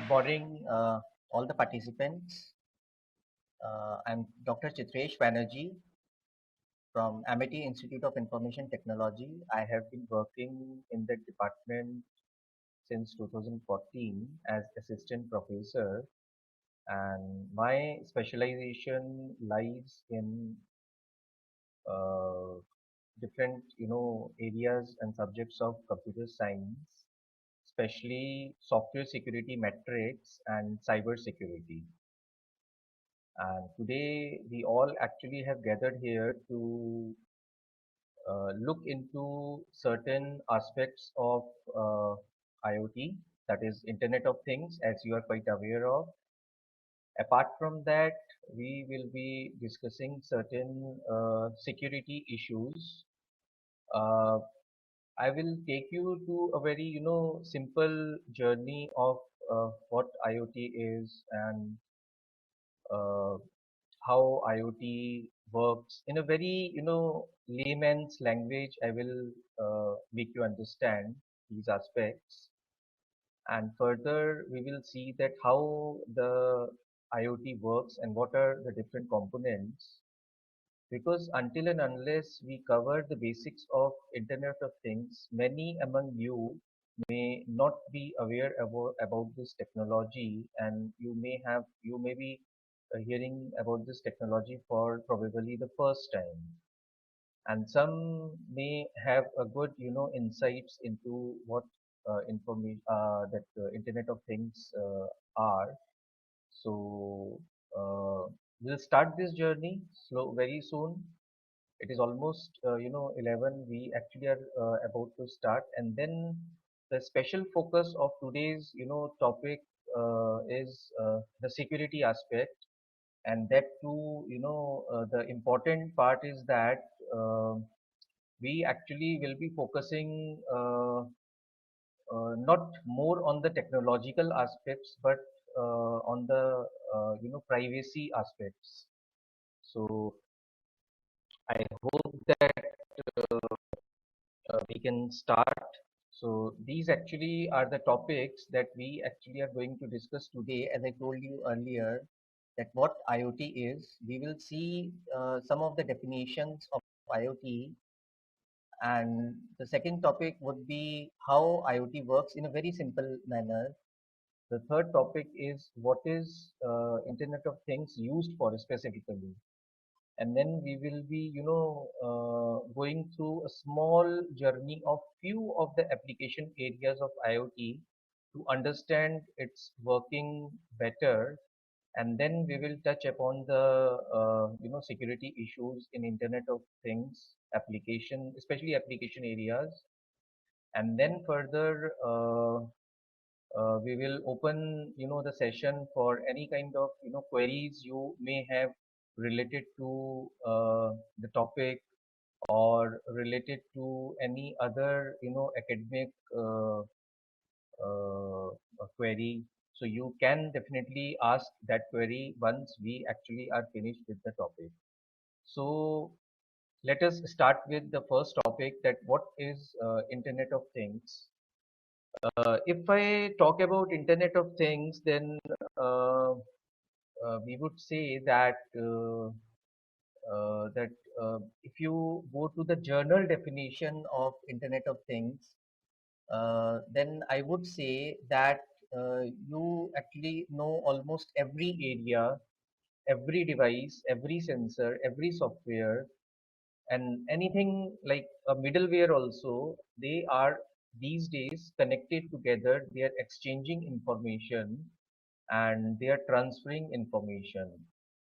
morning, all the participants. I'm Dr. Chitresh Banerjee from Amity Institute of Information Technology. I have been working in the department since 2014 as assistant professor, and my specialization lies in uh, different, areas and subjects of computer science, especially software security metrics and cyber security. And today we all actually have gathered here to look into certain aspects of uh, IoT, that is Internet of Things, as you are quite aware of. Apart from that, we will be discussing certain security issues. Uh, I will take you to a very, simple journey of what IoT is and uh, how IoT works in a very, layman's language. I will make you understand these aspects. And further, we will see that how the IoT works and what are the different components. Because until and unless we cover the basics of Internet of Things, many among you may not be aware about this technology, and you may be hearing about this technology for probably the first time. And some may have a good, insights into what information that Internet of Things are. So we'll start this journey very soon. It is almost 11. We actually are about to start, and then the special focus of today's topic is the security aspect, and that too, the important part is that uh, we actually will be focusing not more on the technological aspects, but on the privacy aspects. So I hope that we can start. So these actually are the topics that we actually are going to discuss today. As I told you earlier, that what IoT is, we will see some of the definitions of IoT, and the second topic would be how IoT works in a very simple manner. The third topic is what is Internet of Things used for specifically. And then we will be, going through a small journey of few of the application areas of IoT to understand its working better. And then we will touch upon the, security issues in Internet of Things application, especially application areas. And then further, we will open the session for any kind of queries you may have related to the topic or related to any other academic query. So you can definitely ask that query once we actually are finished with the topic. So let us start with the first topic, that what is Internet of Things. If I talk about Internet of Things, then uh, we would say that that if you go to the journal definition of Internet of Things, then I would say that you actually know almost every area, every device, every sensor, every software, and anything like a middleware also. They are these days connected together. They are exchanging information and they are transferring information.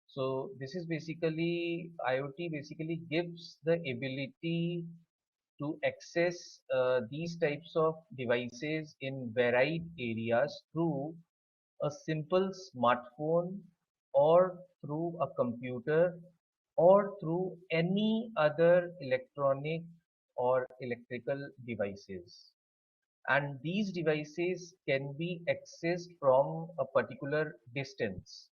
So this is basically IoT basically gives the ability to access these types of devices in varied areas through a simple smartphone or through a computer or through any other electronic or electrical devices. And these devices can be accessed from a particular distance.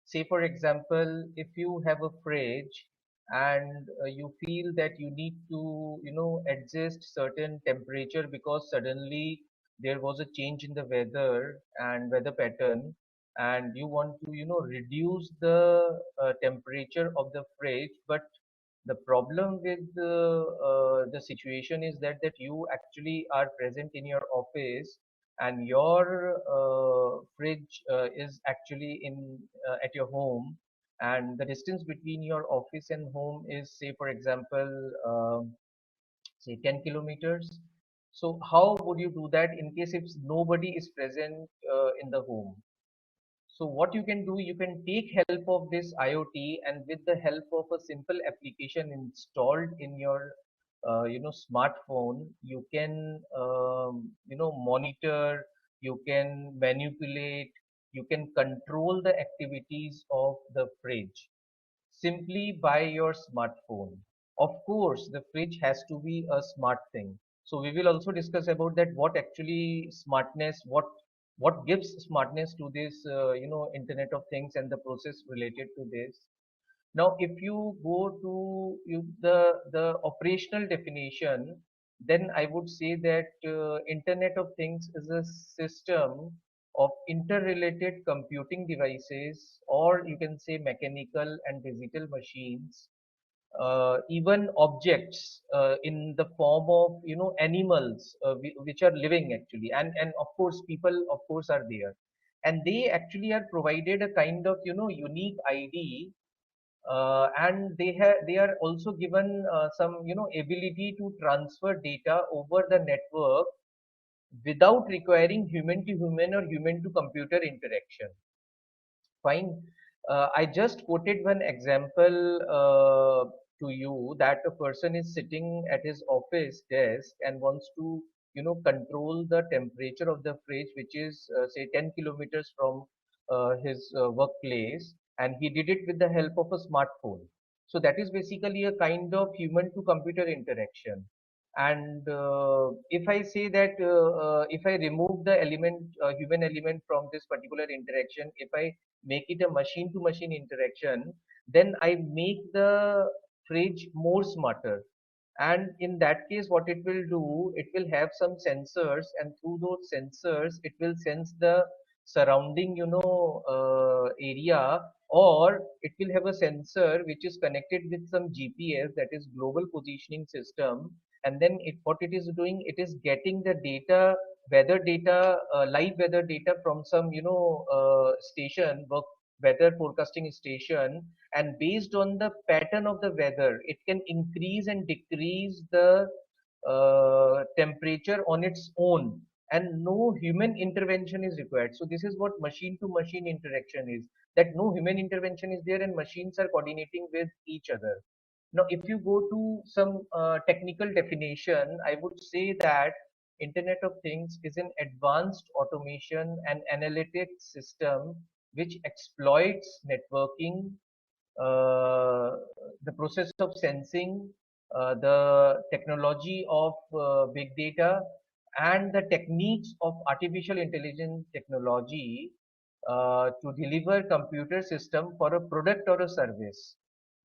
Say for example, if you have a fridge and you feel that you need to adjust certain temperature because suddenly there was a change in the weather and weather pattern, and you want to, reduce the temperature of the fridge, but the problem with the situation is that you actually are present in your office, and your fridge is actually in at your home, and the distance between your office and home is, say for example, say 10 kilometers. So how would you do that in case if nobody is present in the home? So what you can do, you can take help of this IoT, and with the help of a simple application installed in your smartphone, you can monitor, you can manipulate, you can control the activities of the fridge simply by your smartphone. Of course, the fridge has to be a smart thing. So we will also discuss about that, what actually smartness, what gives smartness to this Internet of Things and the process related to this. Now, if you go to the operational definition, then I would say that Internet of Things is a system of interrelated computing devices, or you can say mechanical and digital machines, even objects in the form of animals which are living actually, and of course people of course are there, and they actually are provided a kind of unique ID, and they are also given some ability to transfer data over the network without requiring human to human or human to computer interaction. Fine. I just quoted one example to you, that a person is sitting at his office desk and wants to control the temperature of the fridge, which is say 10 kilometers from his workplace, and he did it with the help of a smartphone. So that is basically a kind of human to computer interaction. And if I say that if I remove the human element from this particular interaction, if I make it a machine to machine interaction, then I make the fridge more smarter. And in that case, what it will do, it will have some sensors, and through those sensors, it will sense the surrounding, area, or it will have a sensor which is connected with some GPS, that is global positioning system. And then what it is doing, it is getting the data, weather data, live weather data from some, station, weather forecasting station, and based on the pattern of the weather, it can increase and decrease the temperature on its own, and no human intervention is required. So this is what machine to machine interaction is, that no human intervention is there and machines are coordinating with each other. Now, if you go to some technical definition, I would say that Internet of Things is an advanced automation and analytics system which exploits networking, uh, the process of sensing, the technology of big data, and the techniques of artificial intelligence technology to deliver computer system for a product or a service.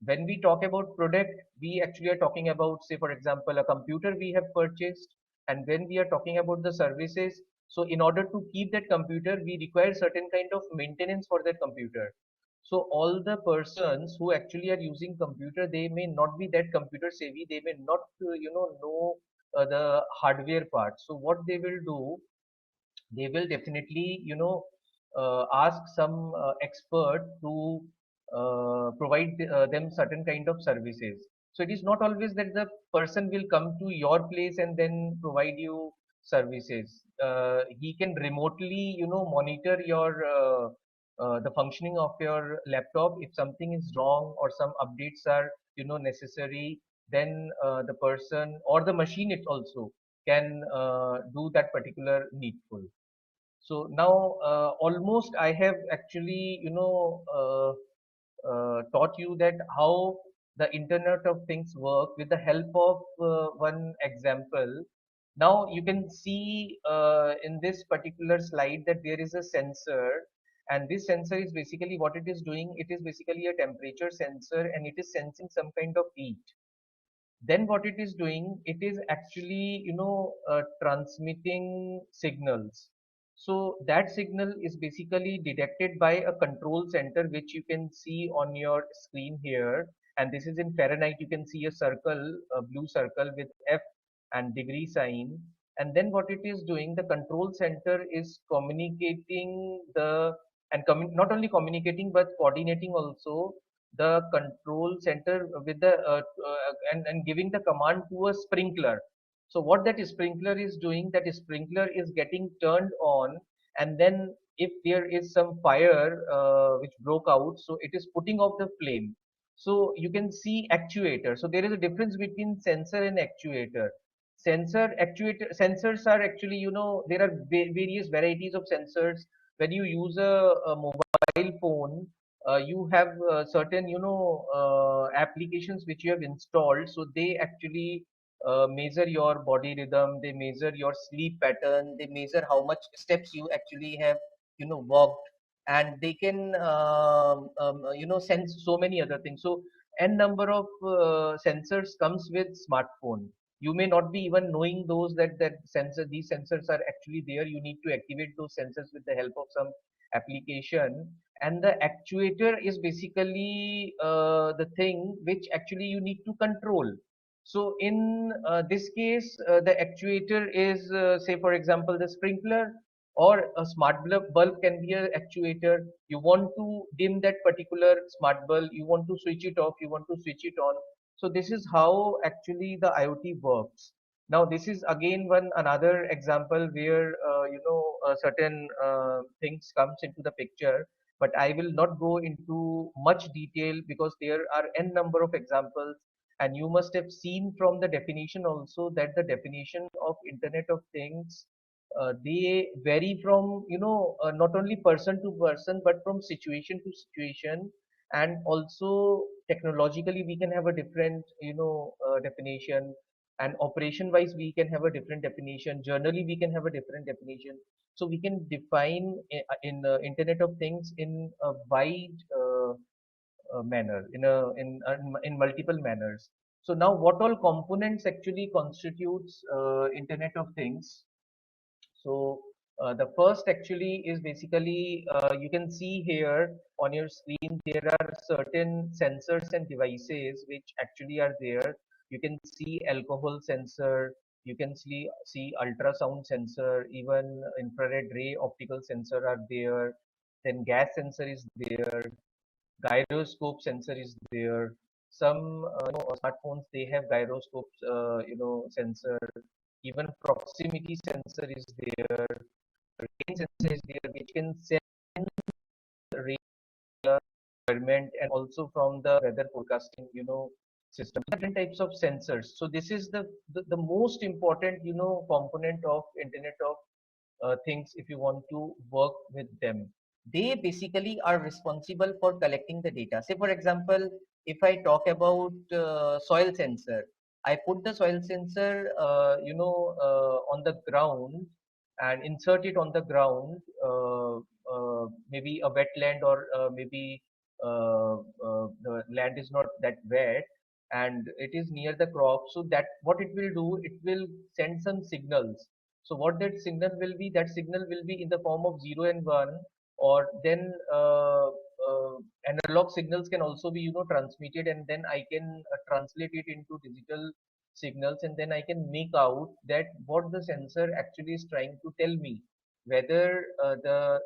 When we talk about product, we actually are talking about, say, for example, a computer we have purchased. And when we are talking about the services, so in order to keep that computer, we require certain kind of maintenance for that computer. So all the persons who actually are using computer, they may not be that computer savvy. They may not, know the hardware part. So what they will do, they will definitely ask some expert to provide them certain kind of services. So it is not always that the person will come to your place and then provide you services. He can remotely monitor your the functioning of your laptop. If something is wrong or some updates are necessary, then the person or the machine it also can do that particular needful. So now almost I have actually taught you that how the Internet of Things work with the help of one example. Now you can see in this particular slide that there is a sensor, and this sensor is basically what it is doing. It is basically a temperature sensor, and it is sensing some kind of heat. then what it is doing, it is actually transmitting signals. So that signal is basically detected by a control center, which you can see on your screen here. And this is in Fahrenheit. You can see a circle, a blue circle with F and degree sign. And then what it is doing, the control center is communicating the, and not only communicating but coordinating also the control center with the and giving the command to a sprinkler. So what that sprinkler is doing, that sprinkler is getting turned on, and then if there is some fire which broke out, so it is putting off the flame. So you can see actuator. So there is a difference between sensor and actuator. Sensors are actually, there are various varieties of sensors. When you use a mobile phone, you have certain applications which you have installed, so they actually measure your body rhythm, they measure your sleep pattern, they measure how much steps you actually have walked, and they can sense so many other things. So n number of sensors comes with smartphone. You may not be even knowing those, that these sensors are actually there. You need to activate those sensors with the help of some application. And the actuator is basically the thing which actually you need to control. So in this case, the actuator is, say for example, the sprinkler, or a smart bulb can be a actuator. You want to dim that particular smart bulb, you want to switch it off, you want to switch it on. So this is how actually the IoT works. Now this is again one another example where certain things comes into the picture, but I will not go into much detail because there are n number of examples. And you must have seen from the definition also that the definition of Internet of Things, they vary from not only person to person but from situation to situation. And also technologically we can have a different definition, and operation wise we can have a different definition, generally we can have a different definition. So we can define in Internet of Things in a wide manner, in multiple manners. So now what all components actually constitutes Internet of Things? So the first actually is basically, you can see here on your screen, there are certain sensors and devices which actually are there. You can see alcohol sensor, you can see ultrasound sensor, even infrared ray optical sensor are there. Then gas sensor is there, gyroscope sensor is there. Some smartphones, they have gyroscope sensor. Even proximity sensor is there, rain sensor is there, which can send rain environment, and also from the weather forecasting system. Different types of sensors. So this is the most important component of Internet of things. If you want to work with them, they basically are responsible for collecting the data. Say for example, if I talk about soil sensor, I put the soil sensor on the ground and insert it on the ground, maybe a wetland, or maybe the land is not that wet and it is near the crop. So that what it will do, it will send some signals. So what that signal will be, that signal will be in the form of 0 and 1, or then analog signals can also be transmitted, and then I can translate it into digital signals, and then I can make out that what the sensor actually is trying to tell me, whether the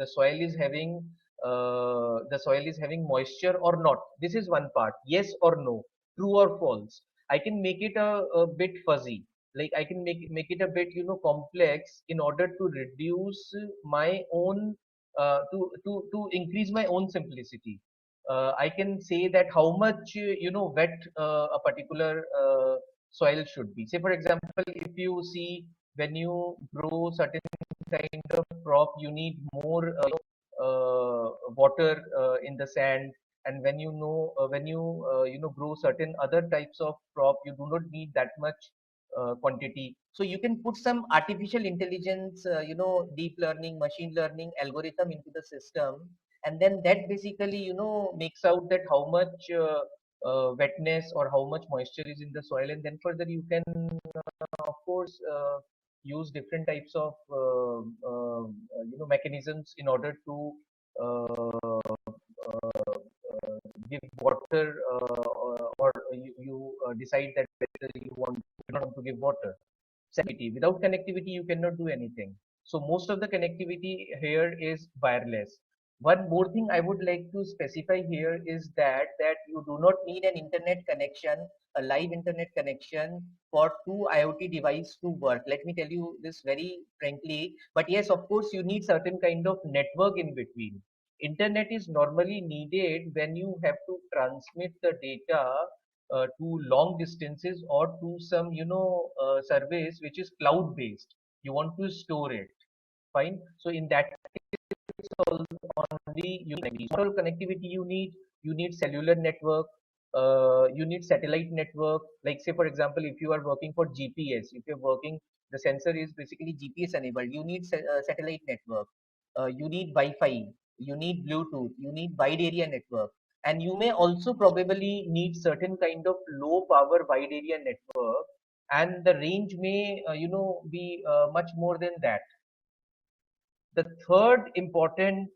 soil is having moisture or not. This is one part, yes or no, true or false. I can make it a bit fuzzy, like I can make it a bit complex in order to reduce my own to increase my own simplicity. I can say that how much wet a particular soil should be. Say for example, if you see, when you grow certain kind of crop, you need more water in the sand. And when you grow certain other types of crop, you do not need that much quantity. So you can put some artificial intelligence, deep learning, machine learning algorithm into the system, and then that basically makes out that how much wetness or how much moisture is in the soil, and then further you can of course use different types of mechanisms in order to give water, or you decide that whether you want not want to give water. Connectivity. Without connectivity, you cannot do anything. So most of the connectivity here is wireless. One more thing I would like to specify here is that you do not need an internet connection, a live internet connection for two IoT device to work. Let me tell you this very frankly. But yes, of course, you need certain kind of network in between. Internet is normally needed when you have to transmit the data to long distances or to some service which is cloud based. You want to store it, fine. So in that case only you need connectivity. You need cellular network, you need satellite network. Like say for example, if you are working for GPS, if you're working, the sensor is basically GPS enabled, you need satellite network, you need Wi-Fi, you need Bluetooth, you need wide area network, and you may also probably need certain kind of low power wide area network, and the range may be much more than that. The third important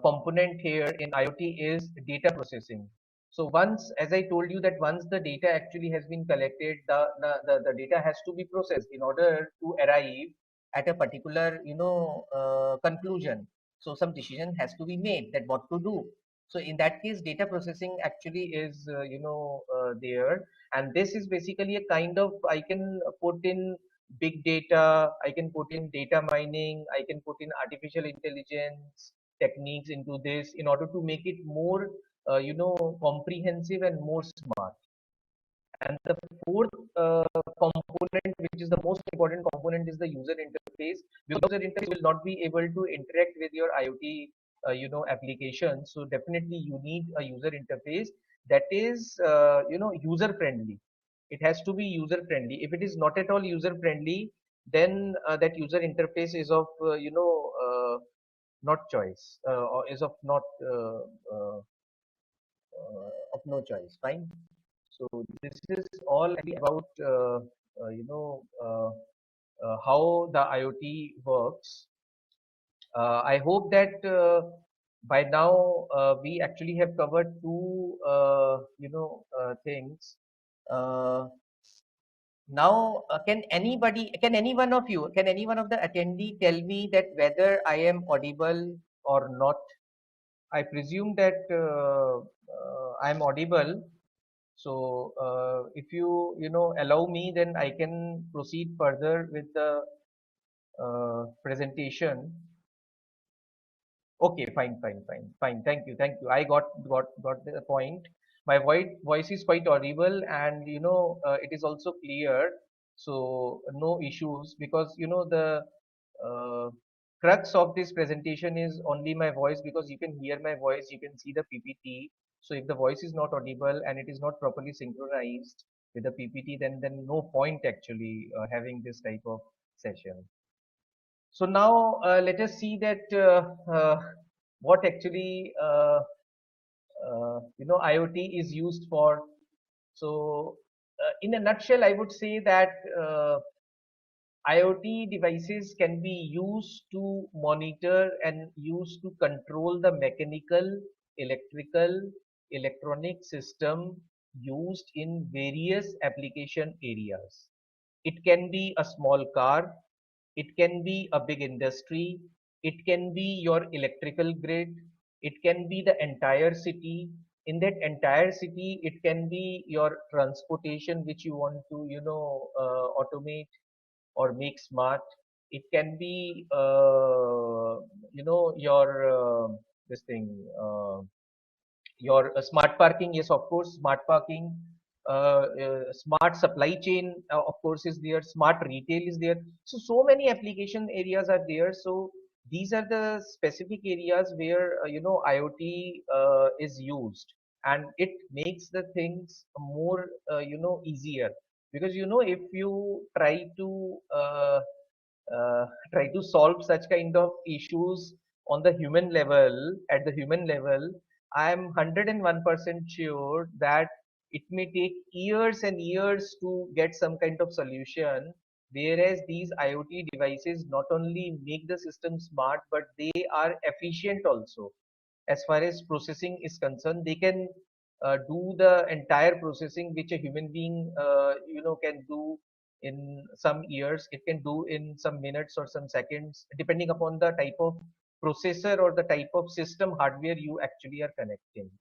component here in IoT is data processing. So once, as I told you, that once the data actually has been collected, the data has to be processed in order to arrive at a particular conclusion. So some decision has to be made that what to do. So in that case, data processing actually is there, and this is basically a kind of, I can put in big data, I can put in data mining, I can put in artificial intelligence techniques into this in order to make it more comprehensive and more smart. And the fourth component, which is the most important component, is the user interface. Because user interface will not be able to interact with your IoT application, so definitely you need a user interface that is user friendly. It has to be user friendly. If it is not at all user friendly, then that user interface is of not choice, or is of not of no choice, fine. So this is all about how the IoT works. I hope that by now we actually have covered two things. uh, Now, can any one of you, can any one of the attendee tell me that whether I am audible or not? I presume that I am audible. So if you allow me, then I can proceed further with the presentation. Okay, fine, fine, fine, fine. Thank you, thank you. I got the point. My voice is quite audible, and it is also clear. So no issues, because the uh, crux of this presentation is only my voice, because you can hear my voice, you can see the PPT. So if the voice is not audible and it is not properly synchronized with the PPT, then no point actually having this type of session. So now let us see that what actually IoT is used for. So in a nutshell, I would say that IoT devices can be used to monitor and used to control the mechanical, electrical, electronic system used in various application areas. It can be a small car, it can be a big industry, it can be your electrical grid, it can be the entire city. In that entire city, it can be your transportation, which you want to, automate or make smart. It can be, your this thing. Your smart parking, yes, of course, smart parking. Smart supply chain, of course, is there. Smart retail is there. So many application areas are there. So these are the specific areas where IoT is used, and it makes the things more easier, because if you try to solve such kind of issues on the human level, at the human level, I'm 101% sure that it may take years and years to get some kind of solution. Whereas these IoT devices not only make the system smart, but they are efficient also. As far as processing is concerned, they can do the entire processing which a human being can do in some years. It can do in some minutes or some seconds, depending upon the type of processor or the type of system hardware you actually are connecting.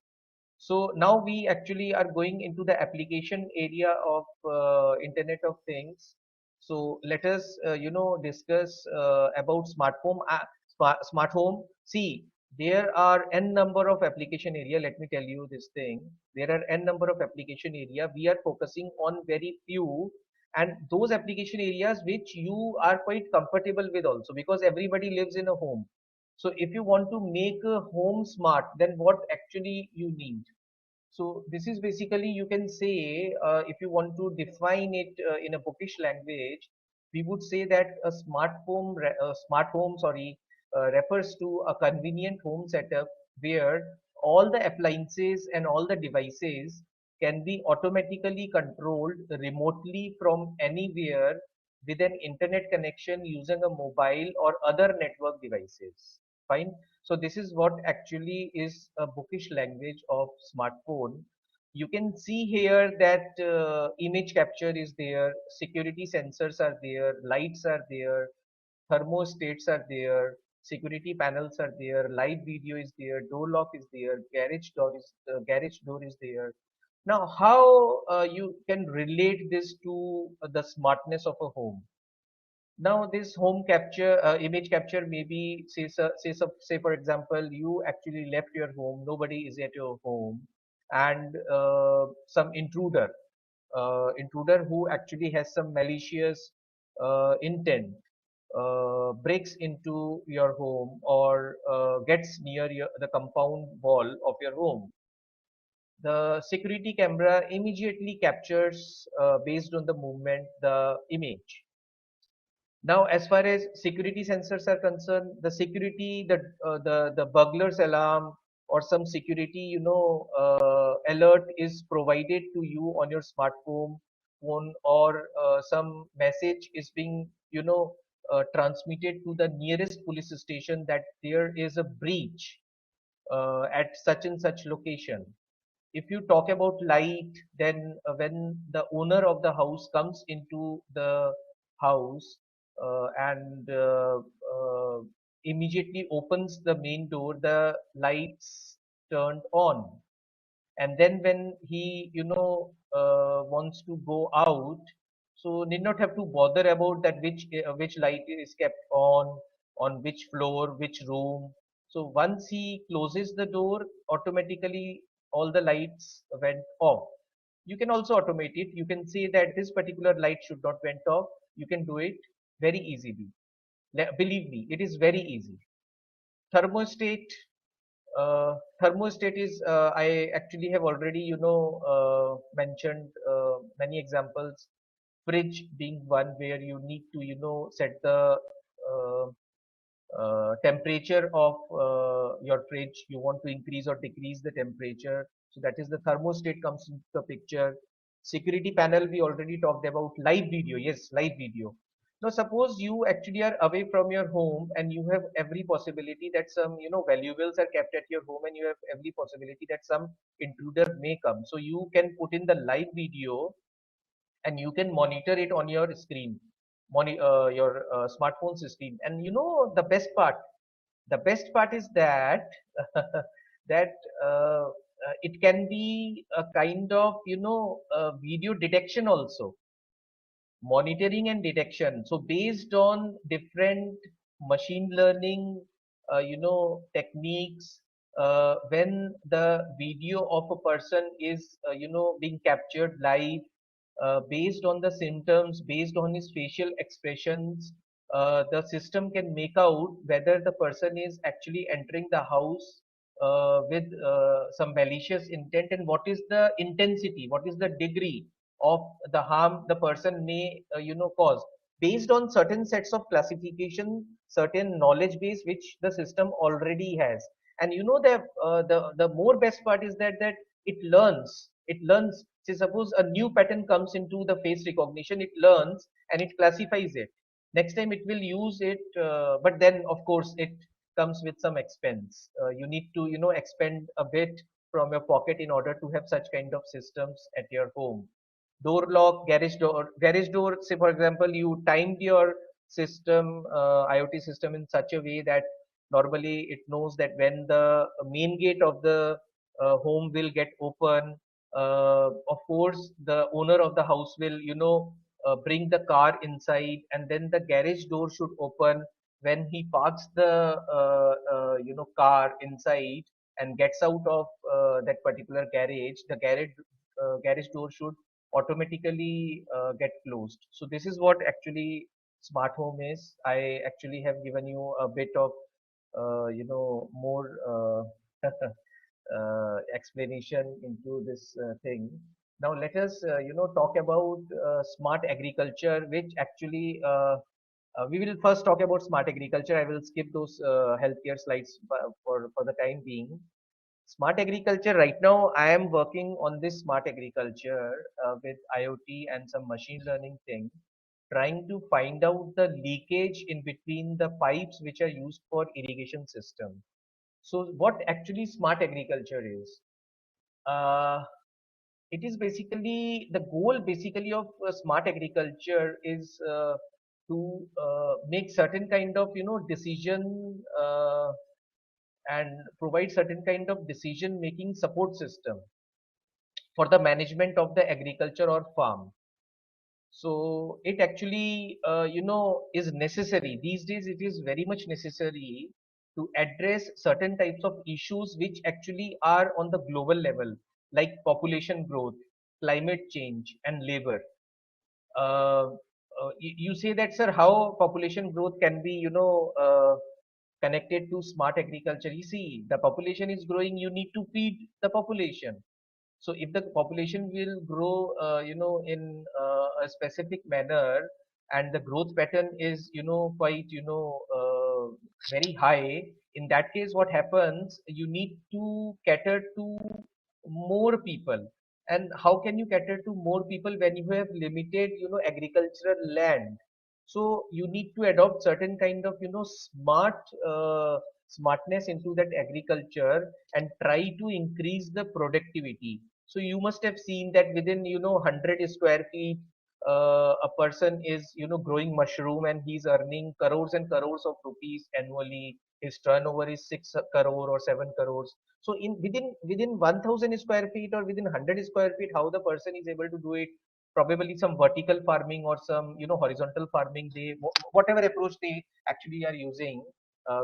So now we actually are going into the application area of Internet of Things. So let us, discuss about smart home. See, there are n number of application area. Let me tell you this thing. There are n number of application area. We are focusing on very few, and those application areas which you are quite comfortable with also, because everybody lives in a home. So if you want to make a home smart, then what actually you need? So this is basically, you can say, if you want to define it in a bookish language, we would say that smart home, sorry, refers to a convenient home setup where all the appliances and all the devices can be automatically controlled remotely from anywhere with an internet connection using a mobile or other network devices. Fine. So this is what actually is a bookish language of smartphone. You can see here that image capture is there, security sensors are there, lights are there, thermostats are there, security panels are there, live video is there, door lock is there, garage door is there. Now, how you can relate this to the smartness of a home? Now this home capture, image capture, maybe say for example, you actually left your home, nobody is at your home, and some intruder who actually has some malicious intent breaks into your home or gets near the compound wall of your home. The security camera immediately captures, based on the movement, the image. Now, as far as security sensors are concerned, the security, the burglar's alarm or some security, alert is provided to you on your smartphone phone, or some message is being, transmitted to the nearest police station that there is a breach at such and such location. If you talk about light, then when the owner of the house comes into the house and immediately opens the main door, the lights turned on. And then when he, wants to go out, so need not have to bother about that which light is kept on which floor, which room. So once he closes the door, automatically all the lights went off. You can also automate it. You can say that this particular light should not went off. You can do it very easily. Believe me, it is very easy. Thermostat, thermostat is, I actually have already, mentioned many examples. Fridge being one where you need to, set the uh, temperature of your fridge. You want to increase or decrease the temperature. So that is the thermostat comes into the picture. Security panel, we already talked about. Live video, yes, live video. Now suppose you actually are away from your home and you have every possibility that some, valuables are kept at your home, and you have every possibility that some intruder may come. So you can put in the live video and you can monitor it on your screen, your smartphone screen. And the best part is that that it can be a kind of, video detection also, monitoring and detection. So based on different machine learning, techniques, when the video of a person is, being captured live, based on the symptoms, based on his facial expressions, the system can make out whether the person is actually entering the house with some malicious intent, and what is the intensity, what is the degree of the harm the person may, cause, based on certain sets of classification, certain knowledge base which the system already has. And you know that the more best part is that it learns. Say suppose a new pattern comes into the face recognition, it learns and it classifies it. Next time it will use it, but then of course it comes with some expense. You need to expend a bit from your pocket in order to have such kind of systems at your home. Door lock, garage door, say for example you timed your system, IoT system, in such a way that normally it knows that when the main gate of the home will get open, of course the owner of the house will bring the car inside, and then the garage door should open when he parks the car inside and gets out of that particular garage. The garage door should automatically get closed. So this is what actually smart home is. I actually have given you a bit of more explanation into this thing. Now let us talk about smart agriculture, which actually we will first talk about smart agriculture. I will skip those healthcare slides for the time being. Smart agriculture, right now, I am working on this smart agriculture with IoT and some machine learning thing, trying to find out the leakage in between the pipes which are used for irrigation system. So what actually smart agriculture is? Uh, it is basically the goal basically of smart agriculture is to make certain kind of decision and provide certain kind of decision making support system for the management of the agriculture or farm. So it actually is necessary these days. It is very much necessary to address certain types of issues which actually are on the global level, like population growth, climate change, and labor. uh, you say that, sir, how population growth can be connected to smart agriculture? You see, the population is growing, you need to feed the population. So if the population will grow in a specific manner, and the growth pattern is quite very high, in that case what happens, you need to cater to more people. And how can you cater to more people when you have limited agricultural land? So you need to adopt certain kind of smartness into that agriculture and try to increase the productivity. So you must have seen that within 100 square feet, a person is growing mushroom and he's earning crores and crores of rupees annually. His turnover is 6 crore or 7 crores. So in within 1000 square feet or within 100 square feet, how the person is able to do it? Probably some vertical farming or some horizontal farming, they whatever approach they actually are using.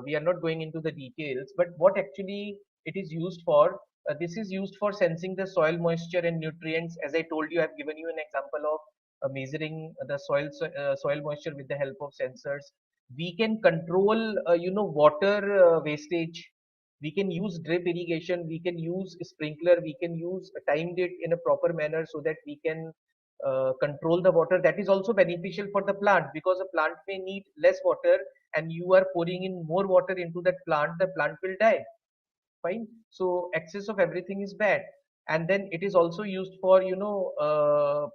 We are not going into the details, but what actually it is used for, this is used for sensing the soil moisture and nutrients. As I told you, I've given you an example of measuring the soil moisture with the help of sensors. We can control water wastage. We can use drip irrigation, we can use sprinkler, we can use timed it in a proper manner so that we can control the water. That is also beneficial for the plant, because a plant may need less water, and you are pouring in more water into that plant, the plant will die. Fine. So excess of everything is bad. And then it is also used for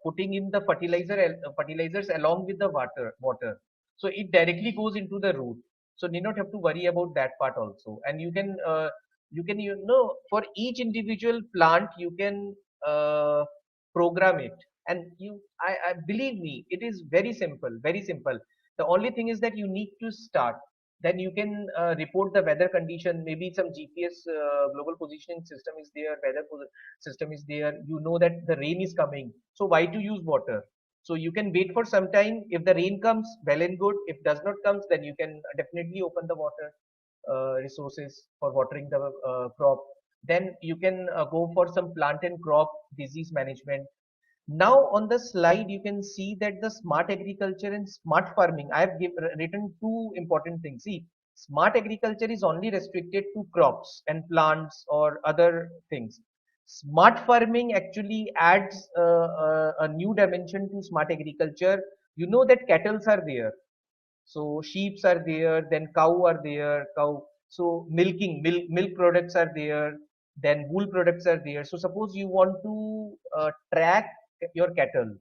putting in the fertilizers along with the water. So it directly goes into the root, so need not have to worry about that part also. And you can for each individual plant you can program it. And I believe me, it is very simple, very simple. The only thing is that you need to start. Then you can report the weather condition. Maybe some GPS global positioning system is there, system is there. You know that the rain is coming. So why to use water? So you can wait for some time. If the rain comes, well and good. If does not comes, then you can definitely open the water resources for watering the crop. Then you can go for some plant and crop disease management. Now on the slide, you can see that the smart agriculture and smart farming, I have written two important things. See, smart agriculture is only restricted to crops and plants or other things. Smart farming actually adds a new dimension to smart agriculture. You know that cattle are there. So sheeps are there, then cow are there, cow. So milk products are there, then wool products are there. So suppose you want to track your cattle,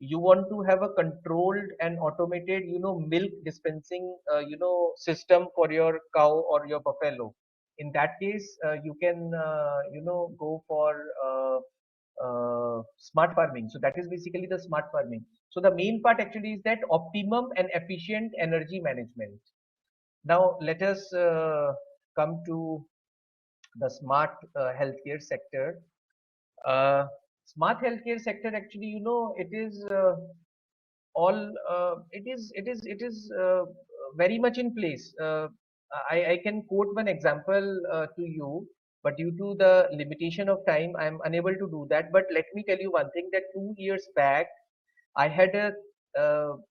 you want to have a controlled and automated, milk dispensing, system for your cow or your buffalo. In that case, you can, go for smart farming. So that is basically the smart farming. So the main part actually is that optimum and efficient energy management. Now let us come to the smart healthcare sector. Uh, Smart healthcare sector actually, it is all it is very much in place. I can quote one example to you, but due to the limitation of time, I am unable to do that. But let me tell you one thing, that 2 years back, I had a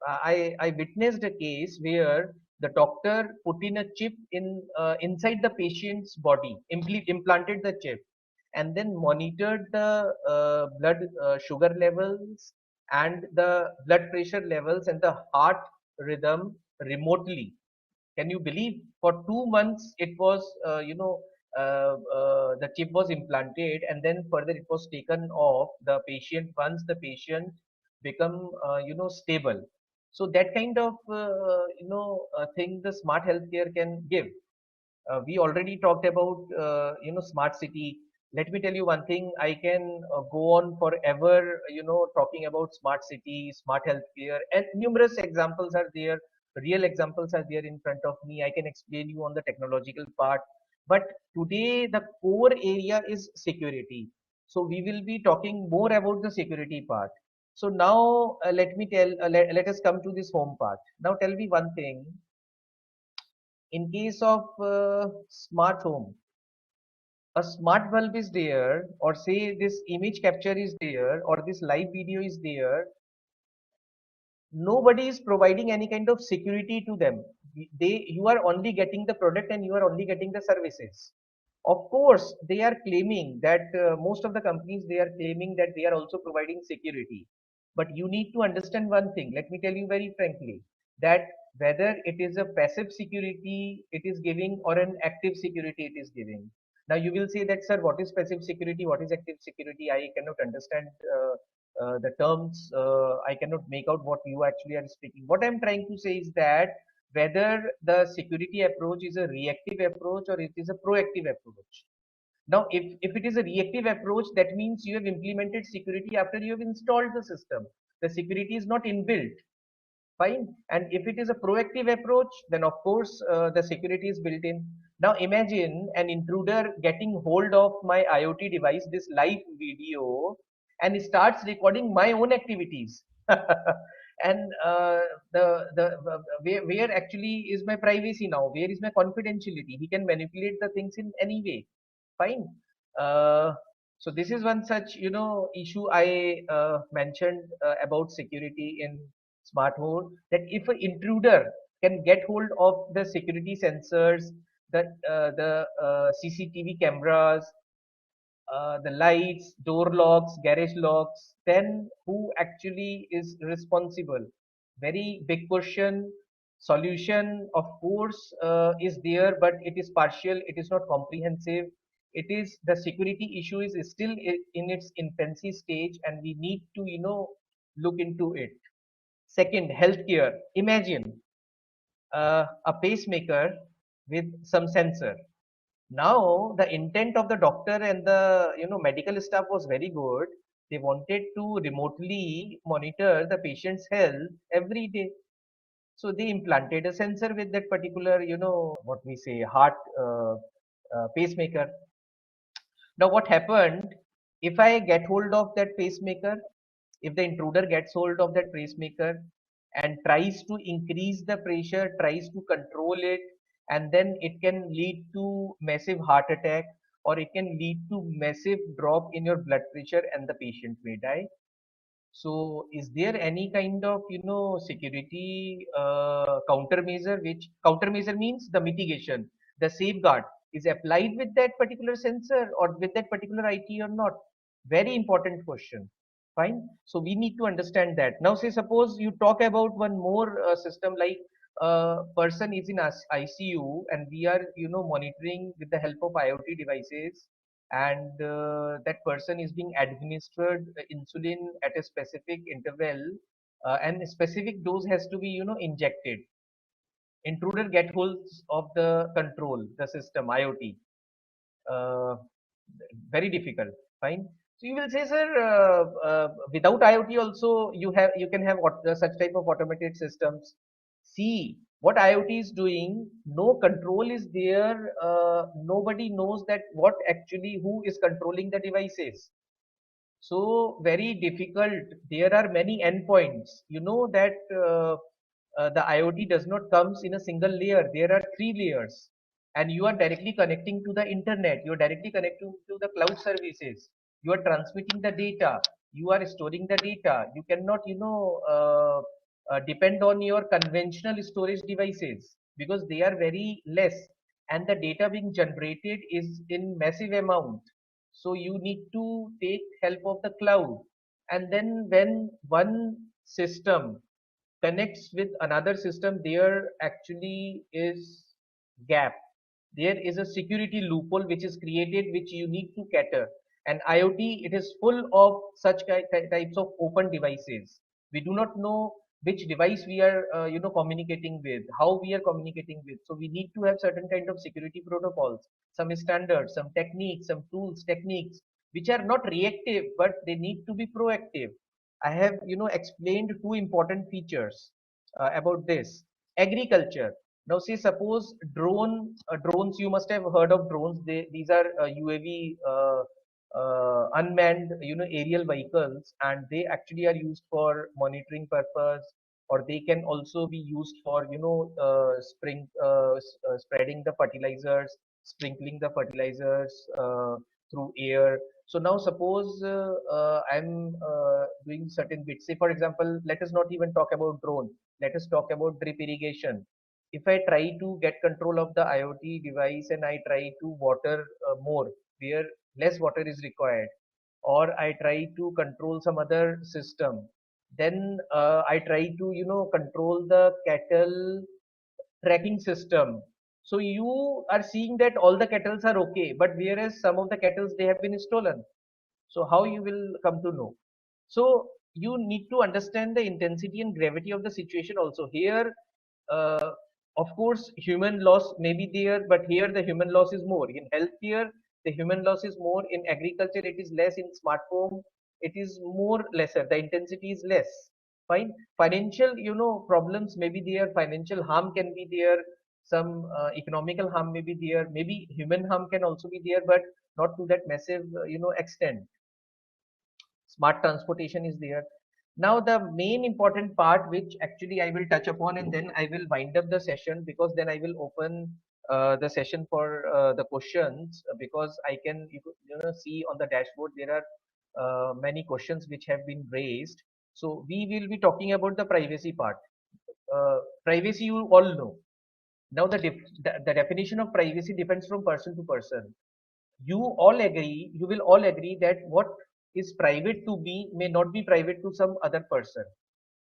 I witnessed a case where the doctor put in a chip inside the patient's body, implanted the chip, and then monitored the blood sugar levels and the blood pressure levels and the heart rhythm remotely. Can you believe? For 2 months, it was, the chip was implanted, and then further it was taken off the patient once the patient become, stable. So that kind of, thing the smart healthcare can give. We already talked about, smart city. Let me tell you one thing. I can go on forever, talking about smart city, smart healthcare, and numerous examples are there. Real examples are there in front of me. I can explain you on the technological part. But today the core area is security. So we will be talking more about the security part. So now let us come to this home part. Now tell me one thing. In case of smart home, a smart bulb is there, or say this image capture is there, or this live video is there, nobody is providing any kind of security to them. You are only getting the product and you are only getting the services. Of course, they are claiming that, most of the companies, they are claiming that they are also providing security. But you need to understand one thing. Let me tell you very frankly that whether it is a passive security it is giving or an active security it is giving. Now you will say that, sir, what is passive security? What is active security? I cannot understand the terms. I cannot make out what you actually are speaking. What I'm trying to say is that whether the security approach is a reactive approach or it is a proactive approach. Now, if it is a reactive approach, that means you have implemented security after you have installed the system. The security is not inbuilt. Fine. And if it is a proactive approach, then of course the security is built in. Now imagine an intruder getting hold of my IoT device, this live video, and starts recording my own activities. And where actually is my privacy now? Where is my confidentiality? He can manipulate the things in any way. Fine. Uh, so this is one such, issue I mentioned about security in smart home, that if an intruder can get hold of the security sensors, the CCTV cameras, the lights, door locks, garage locks, then who actually is responsible? Very big question. Solution, of course, is there, but it is partial. It is not comprehensive. It is, the security issue is still in its infancy stage, and we need to, look into it. Second, healthcare. Imagine a pacemaker with some sensor. Now, the intent of the doctor and the, medical staff was very good. They wanted to remotely monitor the patient's health every day. So they implanted a sensor with that particular, what we say, heart pacemaker. Now, what happened? If I get hold of that pacemaker, if the intruder gets hold of that pacemaker and tries to increase the pressure, tries to control it, and then it can lead to massive heart attack, or it can lead to massive drop in your blood pressure and the patient may die. So is there any kind of, security countermeasure? Which countermeasure means the mitigation, the safeguard is applied with that particular sensor or with that particular IT or not? Very important question. Fine. So we need to understand that. Now say suppose you talk about one more system like person is in ICU and we are, monitoring with the help of IoT devices, and that person is being administered insulin at a specific interval, and a specific dose has to be, injected. Intruder get holds of the control, the system, IoT. Uh, Very difficult. Fine. So you will say, sir, without IoT also you can have such type of automated systems. See what IoT is doing. No control is there. Nobody knows that what actually who is controlling the devices. So very difficult. There are many endpoints. You know that the IoT does not comes in a single layer. There are three layers, and you are directly connecting to the internet. You are directly connecting to the cloud services. You are transmitting the data. You are storing the data. You cannot, depend on your conventional storage devices because they are very less, and the data being generated is in massive amount. So you need to take help of the cloud. And then when one system connects with another system, there actually is gap. There is a security loophole which is created, which you need to cater. And IoT, it is full of such types of open devices. We do not know which device we are, communicating with, how we are communicating with. So we need to have certain kind of security protocols, some standards, some techniques, some tools, techniques, which are not reactive, but they need to be proactive. I have, explained two important features about this. Agriculture. Now, say suppose drones. You must have heard of drones. These are UAV, unmanned, aerial vehicles, and they actually are used for monitoring purpose, or they can also be used for, spreading the fertilizers, sprinkling the fertilizers through air. So now suppose I'm doing certain bits. Say for example, let us not even talk about drone. Let us talk about drip irrigation. If I try to get control of the IoT device and I try to water more where less water is required, or I try to control some other system, then I try to, control the cattle tracking system. So you are seeing that all the kettles are okay, but whereas some of the kettles they have been stolen. So how you will come to know? So you need to understand the intensity and gravity of the situation also. Here, uh, of course, human loss may be there, but here the human loss is more. In healthcare, the human loss is more. In agriculture, it is less. In smartphone, it is more lesser. The intensity is less. Fine. Financial, problems may be there. Financial harm can be there. Some economical harm may be there. Maybe human harm can also be there, but not to that massive, extent. Smart transportation is there. Now the main important part which actually I will touch upon, and then I will wind up the session, because then I will open the session for the questions, because I can, see on the dashboard there are many questions which have been raised. So we will be talking about the privacy part. Privacy you all know. Now the definition of privacy depends from person to person. You will all agree that what is private to me may not be private to some other person.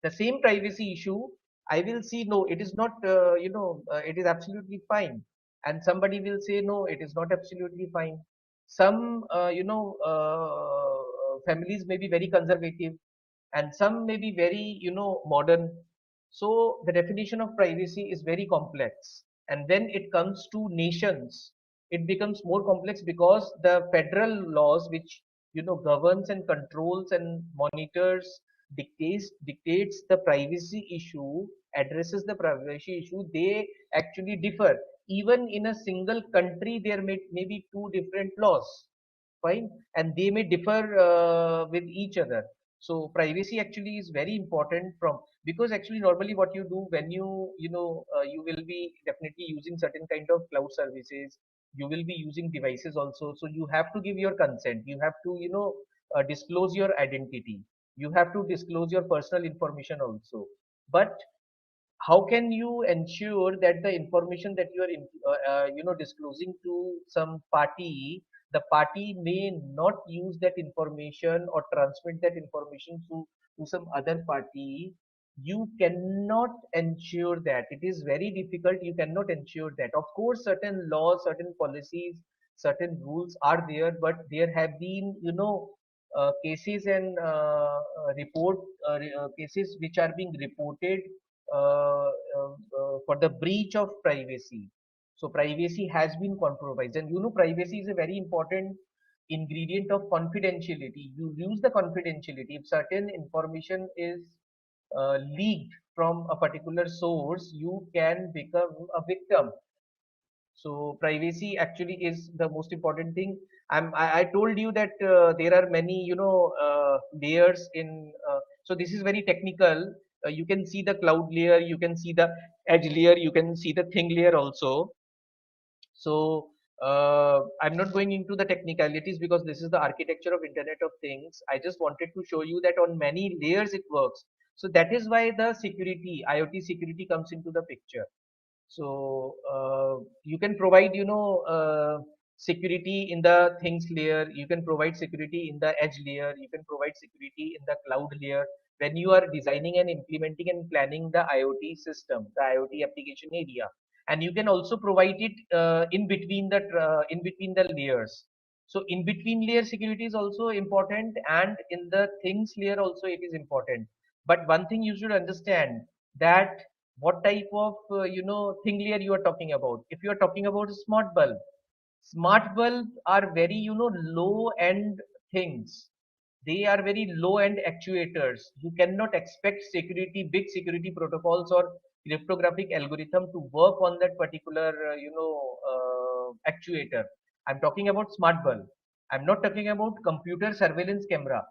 The same privacy issue, I will see, no, it is not, it is absolutely fine, and somebody will say, no, it is not absolutely fine. Some, families may be very conservative, and some may be very, modern. So the definition of privacy is very complex, and when it comes to nations, it becomes more complex, because the federal laws which, governs and controls and monitors, dictates the privacy issue, addresses the privacy issue, they actually differ. Even in a single country there may be two different laws. Fine. And they may differ with each other. So privacy actually is very important, from because actually normally what you do when you will be definitely using certain kind of cloud services, you will be using devices also, so you have to give your consent, you have to, disclose your identity, you have to disclose your personal information also. But how can you ensure that the information that you are disclosing to some party, the party may not use that information or transmit that information to some other party, You cannot ensure that. It is very difficult. You cannot ensure that. Of course, certain laws, certain policies, certain rules are there, but there have been, cases and cases which are being reported for the breach of privacy. So privacy has been compromised, and privacy is a very important ingredient of confidentiality. You lose the confidentiality if certain information is leaked from a particular source. You can become a victim. So privacy actually is the most important thing. I told you that there are many, layers in. So this is very technical. You can see the cloud layer, you can see the edge layer, you can see the thin layer also. So I'm not going into the technicalities because this is the architecture of Internet of Things. I just wanted to show you that on many layers it works. So that is why the security, IoT security comes into the picture. So you can provide, security in the things layer. You can provide security in the edge layer. You can provide security in the cloud layer. When you are designing and implementing and planning the IoT system, the IoT application area, and you can also provide it in between the layers. So in between layer security is also important, and in the things layer also it is important. But one thing you should understand, that what type of thing layer you are talking about. If you are talking about a smart bulb are very low end things. They are very low end actuators. You cannot expect big security protocols or cryptographic algorithm to work on that particular actuator. I'm talking about smart bulb. I'm not talking about computer surveillance camera.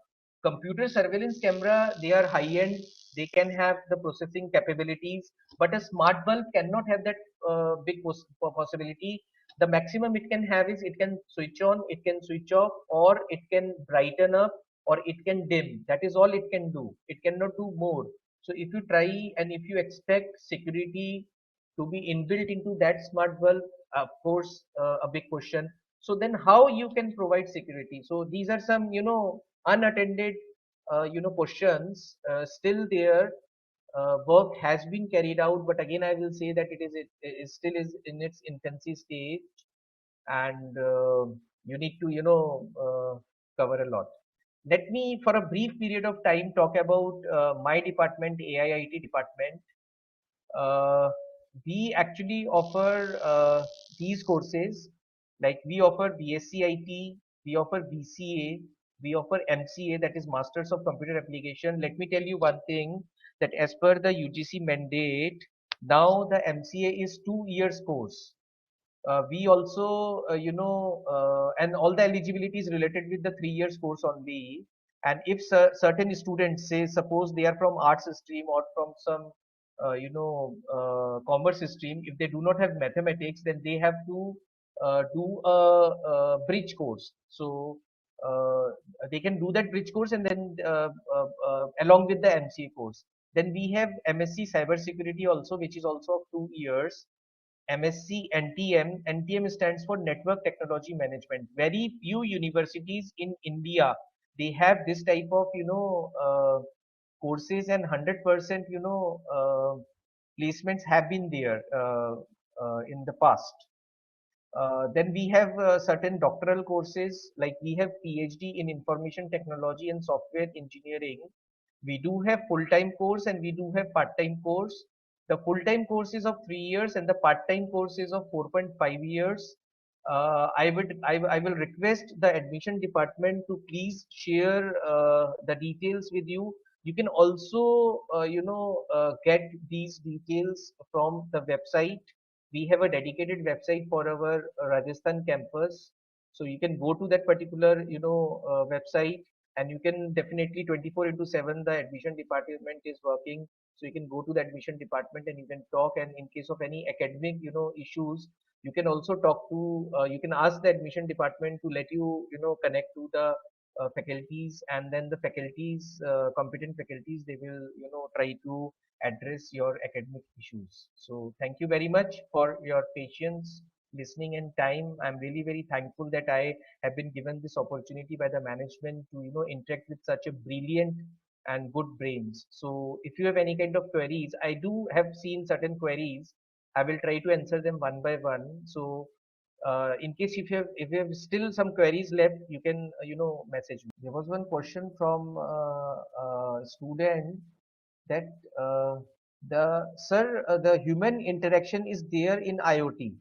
Computer surveillance camera, they are high end. They can have the processing capabilities, but a smart bulb cannot have that big possibility. The maximum it can have is it can switch on, it can switch off, or it can brighten up, or it can dim. That is all it can do. It cannot do more. So if you try and if you expect security to be inbuilt into that smart bulb, of course, a big question. So then how you can provide security? So these are some, unattended, questions still there. Work has been carried out, but again, I will say that it still is in its infancy stage, and you need to, cover a lot. Let me, for a brief period of time, talk about my department, AIIT department. Uh, we actually offer these courses, like we offer BSc we offer BCA, we offer MCA, that is Masters of Computer Application. Let me tell you one thing, that as per the UGC mandate, now the MCA is 2 years course. We also, and all the eligibility is related with the 3 years course only. And if certain students, say, suppose they are from arts stream or from some, commerce stream, if they do not have mathematics, then they have to do a bridge course. So they can do that bridge course, and then along with the MCA course. Then we have MSc Cybersecurity also, which is also of 2 years. MSc NTM. NTM stands for Network Technology Management. Very few universities in India, they have this type of courses, and 100% placements have been there in the past. Then we have certain doctoral courses, like we have PhD in Information Technology and Software Engineering. We do have full-time course and we do have part-time course. The full-time course is of 3 years and the part-time course is of 4.5 years. I will request the admission department to please share the details with you. You can also, get these details from the website. We have a dedicated website for our Rajasthan campus. So you can go to that particular, website, and you can definitely 24 into 7, the admission department is working. So you can go to the admission department and you can talk. And in case of any academic, issues, you can also talk to, you can ask the admission department to let you, connect to the faculties, and then the faculties, competent faculties, they will, try to address your academic issues. So thank you very much for your patience, listening, and time. I'm really very thankful that I have been given this opportunity by the management to interact with such a brilliant and good brains. So if you have any kind of queries, I do have seen certain queries. I will try to answer them one by one. So in case if you have still some queries left, you can message me. There was one question from a student that the human interaction is there in IoT.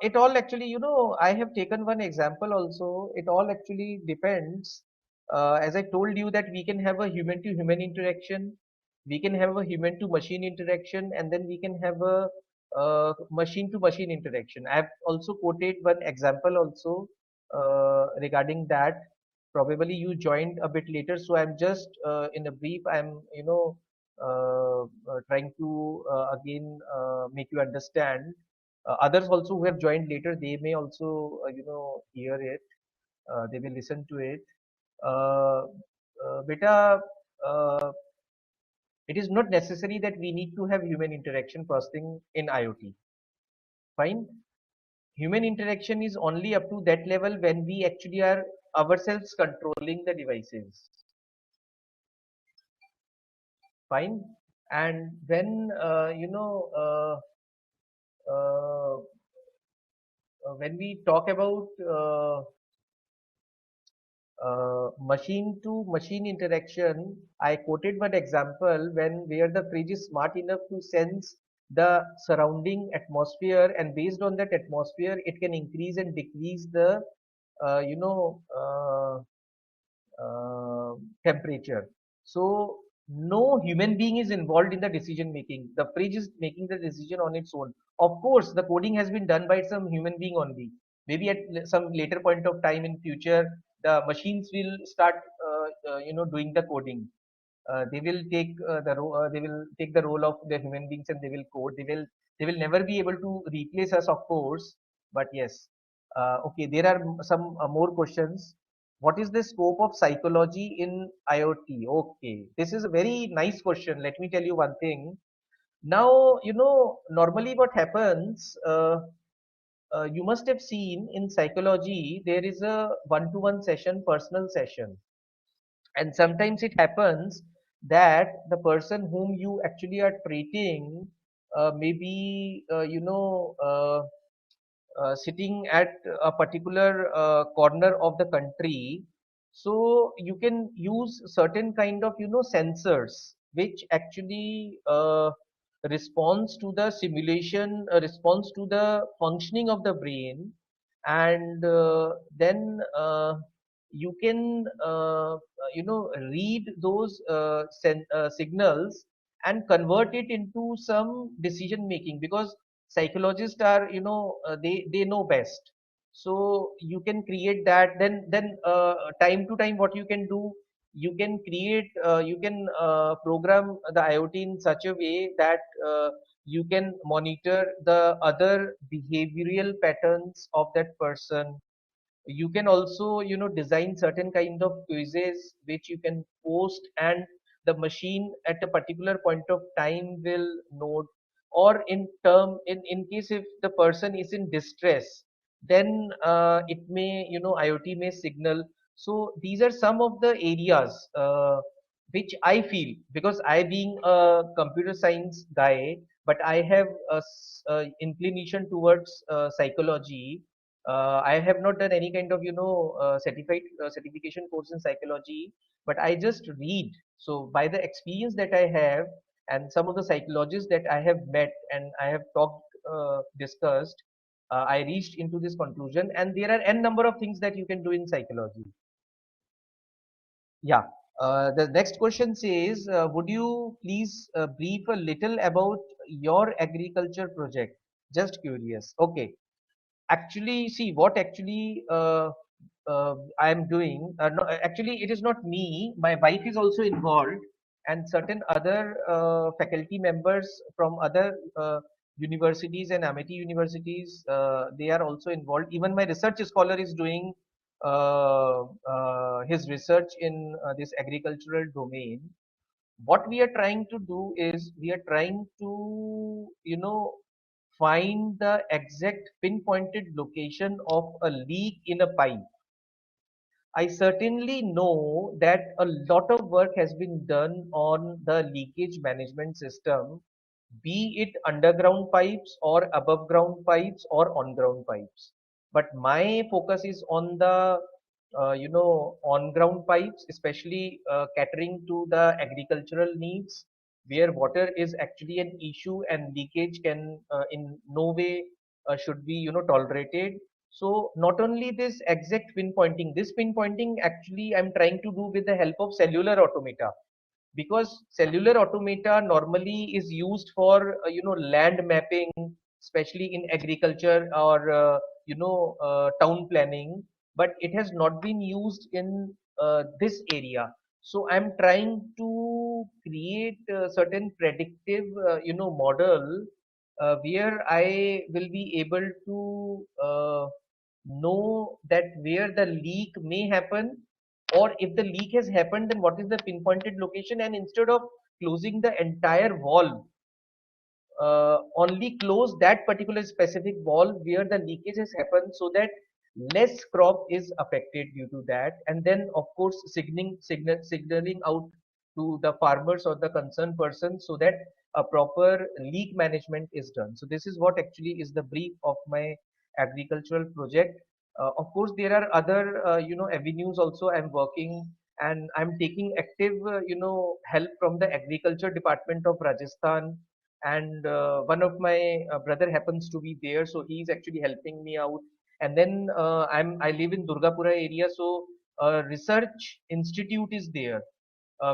It all actually, I have taken one example also. It all actually depends. As I told you that we can have a human to human interaction, we can have a human to machine interaction, and then we can have a machine to machine interaction. I have also quoted one example also regarding that. Probably you joined a bit later, so I'm just in a brief. I'm trying to again make you understand. Others also who have joined later, they may also hear it. They will listen to it. Uh, Beta, uh, it is not necessary that we need to have human interaction first thing in IoT. Fine. Human interaction is only up to that level when we actually are ourselves controlling the devices. Fine. And when uh, when we talk about machine to machine interaction, I quoted one example when where the fridge is smart enough to sense the surrounding atmosphere, and based on that atmosphere, it can increase and decrease the uh, you know uh, temperature. So no human being is involved in the decision making. The fridge is making the decision on its own. Of course, the coding has been done by some human being only. Maybe at some later point of time in future, the machines will start, doing the coding. They will take they will take the role of the human beings and they will code. They will never be able to replace us, of course. But yes, okay. There are some more questions. What is the scope of psychology in IoT? Okay, this is a very nice question. Let me tell you one thing. Now, normally what happens, you must have seen in psychology, there is a one-to-one session, personal session. And sometimes it happens that the person whom you actually are treating maybe, sitting at a particular corner of the country. So you can use certain kind of sensors which actually responds to the simulation, responds to the functioning of the brain, and then you can read those signals and convert it into some decision making, because psychologists are they know best. So you can create that. Then time to time what you can do, you can create you can program the IoT in such a way that you can monitor the other behavioral patterns of that person. You can also design certain kind of quizzes which you can post, and the machine at a particular point of time will note. Or in case if the person is in distress, then it may IoT may signal. So these are some of the areas which I feel, because I being a computer science guy, but I have a inclination towards psychology. I have not done any kind of certification course in psychology, but I just read. So by the experience that I have and some of the psychologists that I have met and I have talked, discussed, I reached into this conclusion. And there are n number of things that you can do in psychology. Yeah. The next question says, would you please brief a little about your agriculture project? Just curious. Okay. Actually, see what actually I am doing. No, actually, it is not me. My wife is also involved, and certain other faculty members from other universities and Amity universities. They are also involved. Even my research scholar is doing his research in this agricultural domain. What we are trying to do is we are trying to find the exact pinpointed location of a leak in a pipe. I certainly know that a lot of work has been done on the leakage management system, be it underground pipes or above ground pipes or on ground pipes. But my focus is on the on ground pipes, especially catering to the agricultural needs, where water is actually an issue and leakage can in no way should be tolerated. So not only this exact pinpointing, this pinpointing actually I'm trying to do with the help of cellular automata, because cellular automata normally is used for land mapping, especially in agriculture or town planning, but it has not been used in this area. So I'm trying to create a certain predictive model where I will be able to know that where the leak may happen, or if the leak has happened, then what is the pinpointed location, and instead of closing the entire wall, only close that particular specific wall where the leakage has happened, so that less crop is affected due to that, and then of course signaling out to the farmers or the concerned person so that a proper leak management is done. So this is what actually is the brief of my agricultural project. Of course there are other avenues also I'm working, and I'm taking active help from the agriculture department of Rajasthan, and one of my brother happens to be there, so he's actually helping me out. And then I live in Durgapura area, so a research institute is there,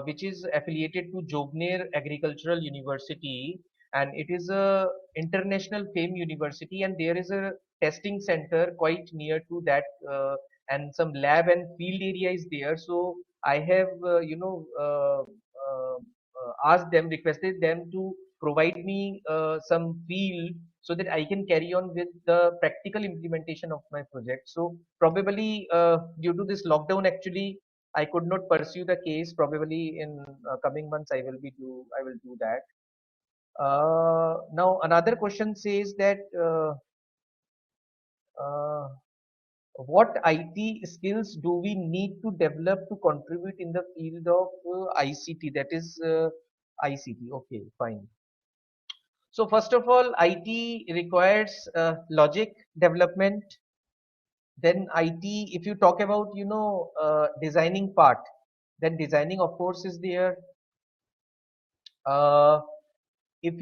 which is affiliated to Jogner Agricultural University, and it is a international fame university, and there is a testing center quite near to that, and some lab and field area is there. So I have asked them, requested them to provide me some field so that I can carry on with the practical implementation of my project. So probably due to this lockdown, actually I could not pursue the case. Probably in coming months, I will do that. Now another question says that uh, what IT skills do we need to develop to contribute in the field of ICT? That is ICT. Okay, fine. So first of all, IT requires logic development. Then IT, if you talk about designing part, then designing of course is there. Uh, if if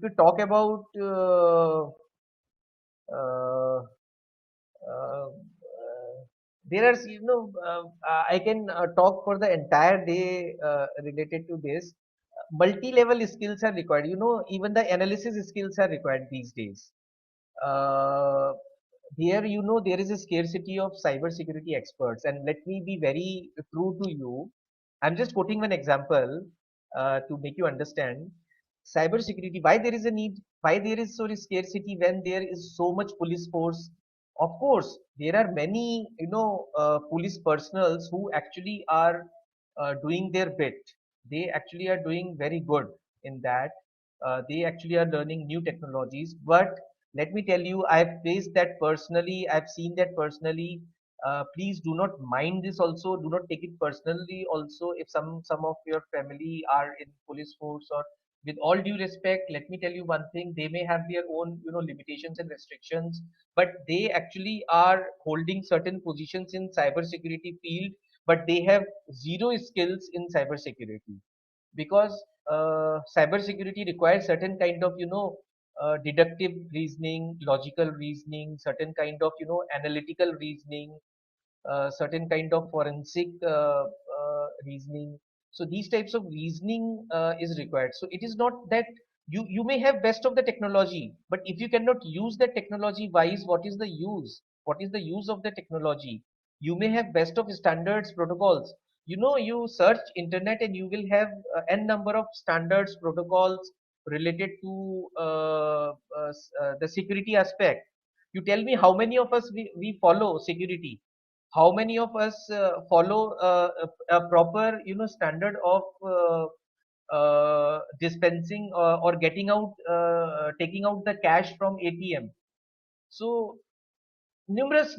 you talk about uh, uh, there are I can talk for the entire day related to this. Multi-level skills are required, even the analysis skills are required these days. uh, Here, there is a scarcity of cybersecurity experts, and let me be very true to you. I'm just quoting one example to make you understand. Cybersecurity, why there is a need, why there is so scarcity when there is so much police force. Of course, there are many, police personals who actually are doing their bit. They actually are doing very good in that. They actually are learning new technologies, but let me tell you, I've faced that personally. I've seen that personally. Please do not mind this also. Do not take it personally also. If some of your family are in police force, or with all due respect, let me tell you one thing. They may have their own limitations and restrictions, but they actually are holding certain positions in cybersecurity field, but they have zero skills in cybersecurity, because cybersecurity requires certain kind of deductive reasoning, logical reasoning, certain kind of analytical reasoning, certain kind of forensic reasoning. So these types of reasoning is required. So it is not that you may have best of the technology, but if you cannot use the technology wise, what is the use? What is the use of the technology? You may have best of standards protocols. You search internet and you will have n number of standards protocols related to the security aspect. You tell me how many of us we follow security, how many of us follow a proper standard of dispensing or getting out taking out the cash from ATM. So numerous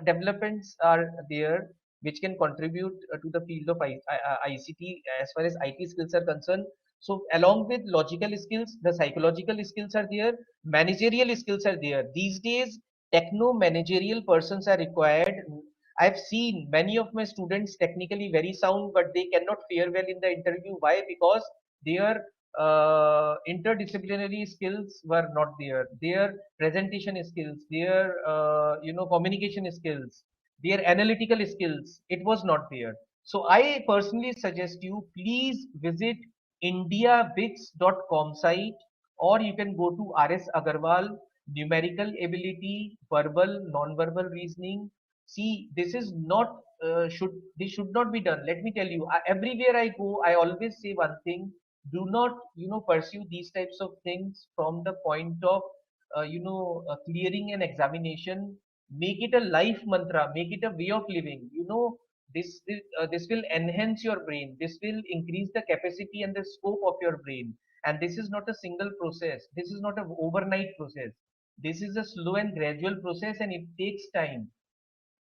developments are there which can contribute to the field of ICT as far as IT skills are concerned. So along with logical skills, the psychological skills are there, managerial skills are there. These days techno managerial persons are required. I've seen many of my students technically very sound, but they cannot fare well in the interview. Why? Because their interdisciplinary skills were not there. Their presentation skills, their communication skills, their analytical skills, it was not there. So I personally suggest you please visit indiabits.com site, or you can go to RS Agarwal, numerical ability, verbal, non-verbal reasoning. See, this is not this should not be done. Let me tell you, everywhere I go, I always say one thing: do not pursue these types of things from the point of clearing an examination. Make it a life mantra, make it a way of living. This will enhance your brain, this will increase the capacity and the scope of your brain. And this is not a single process, this is not an overnight process, this is a slow and gradual process, and it takes time.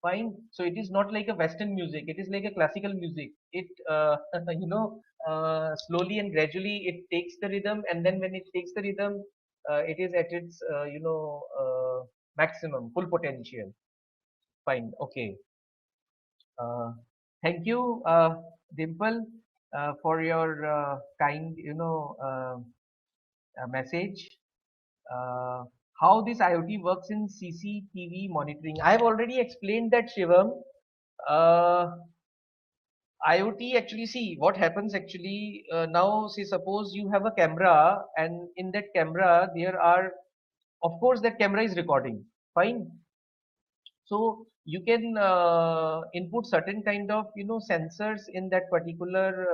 Fine. So it is not like a Western music. It is like a classical music. It, slowly and gradually it takes the rhythm, and then when it takes the rhythm, it is at its, maximum, full potential. Fine. Okay. Uh, Thank you, Dimple, for your kind, message. Uh, how this IoT works in CCTV monitoring. I have already explained that, Shivam. Uh, IoT actually, see what happens actually, now say suppose you have a camera, and in that camera there are, of course that camera is recording, fine. So you can input certain kind of sensors in that particular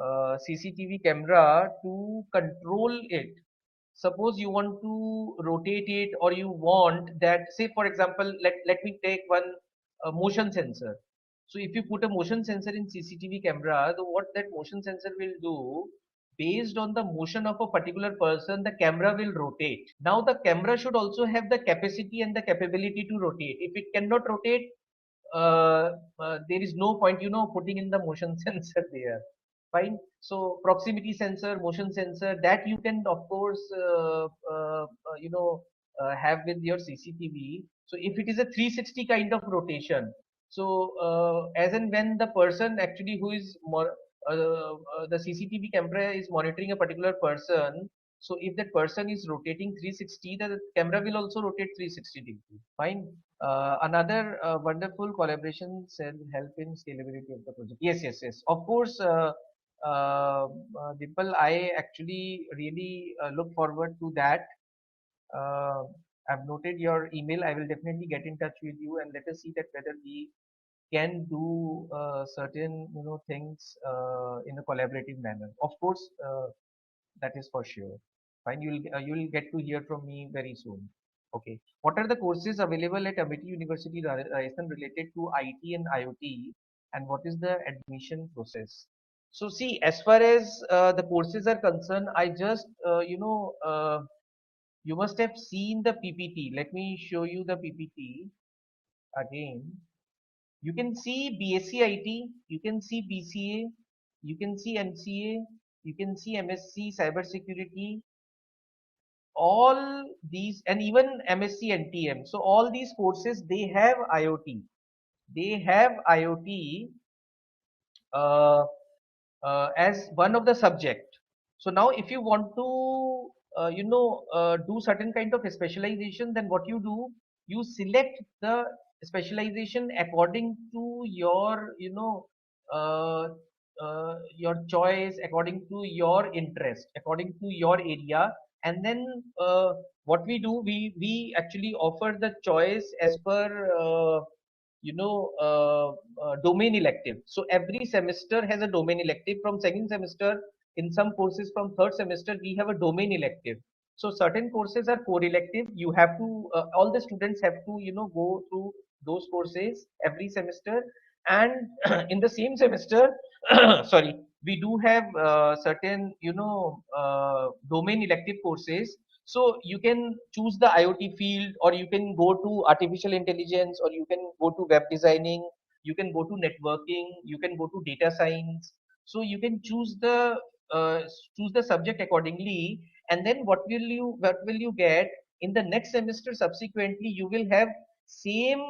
CCTV camera to control it. Suppose you want to rotate it, or you want that, say for example, let me take one motion sensor. So if you put a motion sensor in CCTV camera, the what that motion sensor will do, based on the motion of a particular person, the camera will rotate. Now the camera should also have the capacity and the capability to rotate. If it cannot rotate, there is no point putting in the motion sensor there. Fine. So proximity sensor, motion sensor, that you can of course have with your CCTV. So if it is a 360 kind of rotation, so as and when the person actually who is more the CCTV camera is monitoring a particular person, so if that person is rotating 360, the camera will also rotate 360 degrees. Fine. Another wonderful collaboration shall help in scalability of the project. Yes, yes, yes. Of course, Dimple, I actually really look forward to that. Uh, I've noted your email. I will definitely get in touch with you, and let us see that whether we can do certain things in a collaborative manner. Of course, that is for sure. Fine, you'll get to hear from me very soon. Okay. What are the courses available at Amity University Rajasthan related to IT and IoT, and what is the admission process? So see, as far as the courses are concerned, I just you must have seen the PPT. Let me show you the PPT again. You can see BSc IT, you can see BCA, you can see MCA, you can see MSc Cybersecurity, all these, and even MSc NTM. So all these courses, they have IoT. They have IoT uh, as one of the subject. So now if you want to do certain kind of specialization, then what you do, you select the specialization according to your uh, your choice, according to your interest, according to your area. And then what we do, we actually offer the choice as per domain elective. So every semester has a domain elective. From second semester, in some courses from third semester, we have a domain elective. So certain courses are core elective. You have to all the students have to go through those courses every semester. And in the same semester, sorry, we do have certain domain elective courses. So you can choose the IoT field, or you can go to artificial intelligence, or you can go to web designing, you can go to networking, you can go to data science. So you can uh, choose the subject accordingly, and then what will you get in the next semester? Subsequently, you will have same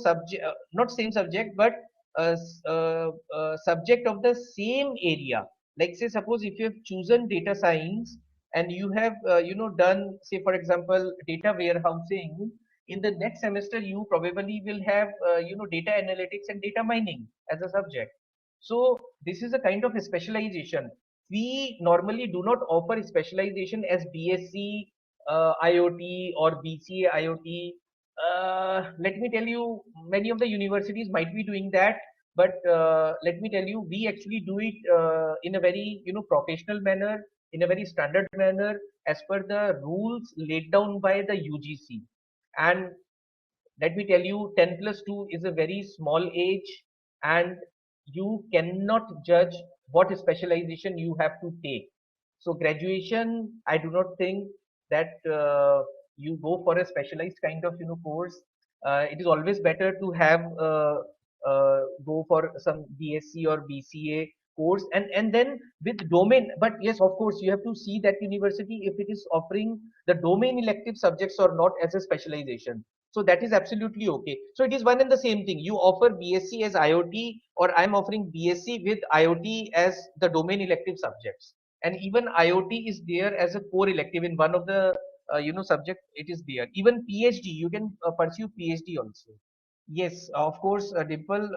subject, not same subject, but subject of the same area. Like, say, suppose if you have chosen data science, and you have done, say, for example, data warehousing, in the next semester you probably will have data analytics and data mining as a subject. So this is a kind of a specialization. We normally do not offer specialization as BSc IoT or BCA IoT. Let me tell you, many of the universities might be doing that, but let me tell you, we actually do it in a very professional manner, in a very standard manner, as per the rules laid down by the UGC. And let me tell you, 10 plus 2 is a very small age, and you cannot judge what specialization you have to take. So graduation, I do not think that you go for a specialized kind of course. It is always better to have go for some BSc or BCA course, and then with domain. But yes, of course, you have to see that university if it is offering the domain elective subjects or not as a specialization. So that is absolutely okay. So it is one and the same thing. You offer BSc as IoT, or I'm offering BSc with IoT as the domain elective subjects. And even IoT is there as a core elective in one of the subject. It is there. Even PhD, you can pursue PhD also. Yes, of course, Dimple,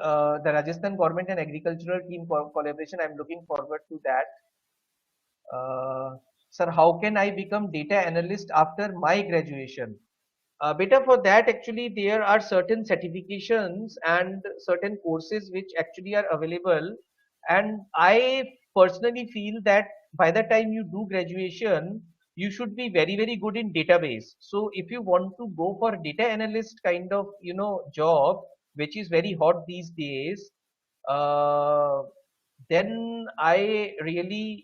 the Rajasthan Government and Agricultural Team collaboration. I'm looking forward to that. Uh, Sir, how can I become data analyst after my graduation? Beta, for that, actually there are certain certifications and certain courses which actually are available, and I personally feel that by the time you do graduation, you should be very good in database. So if you want to go for data analyst kind of job, which is very hot these days, uh, then I really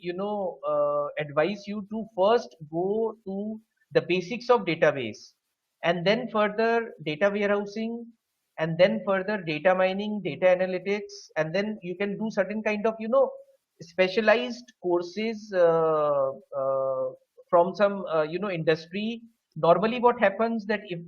advise you to first go to the basics of database, and then further data warehousing, and then further data mining, data analytics, and then you can do certain kind of specialized courses from some industry. Normally what happens that if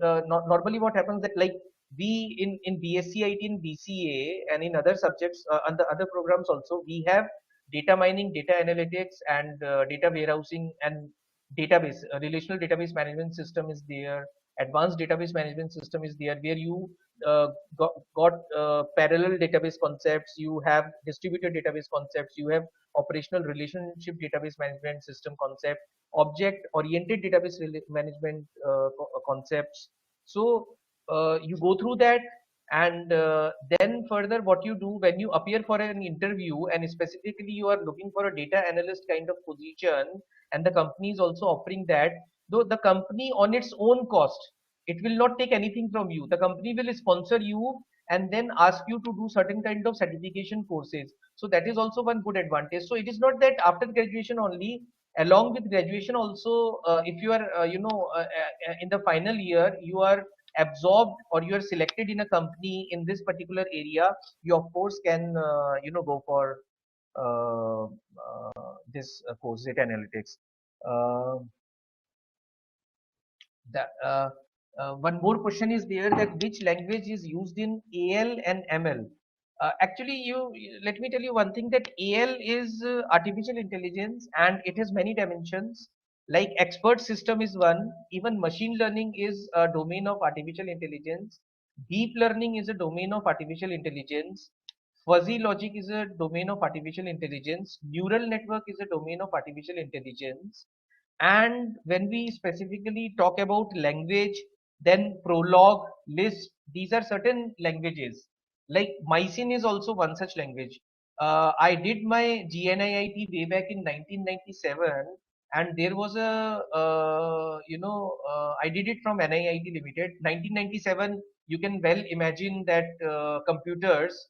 normally what happens that, like, we in BSc IT, in BCA, and in other subjects and the other programs also, we have data mining, data analytics, and data warehousing, and database relational database management system is there. Advanced database management system is there, where you got parallel database concepts, you have distributed database concepts, you have operational relationship database management system concept, object oriented database management concepts. So you go through that, and then further what you do when you appear for an interview, and specifically you are looking for a data analyst kind of position, and the company is also offering that, though the company on its own cost, it will not take anything from you. The company will sponsor you and then ask you to do certain kind of certification courses. So that is also one good advantage. So it is not that after graduation only, along with graduation also, if you are in the final year, you are absorbed or you are selected in a company in this particular area, you of course can go for this course, data analytics. uh, One more question is there, that which language is used in AL and ML? Actually, let me tell you one thing, that AL is artificial intelligence, and it has many dimensions. Like expert system is one, even machine learning is a domain of artificial intelligence. Deep learning is a domain of artificial intelligence. Fuzzy logic is a domain of artificial intelligence. Neural network is a domain of artificial intelligence. And when we specifically talk about language, then Prolog, Lisp, these are certain languages. Like Mycin is also one such language. I did my GNIIT way back in 1997, and there was a, I did it from NIIT Limited. 1997, you can well imagine that computers,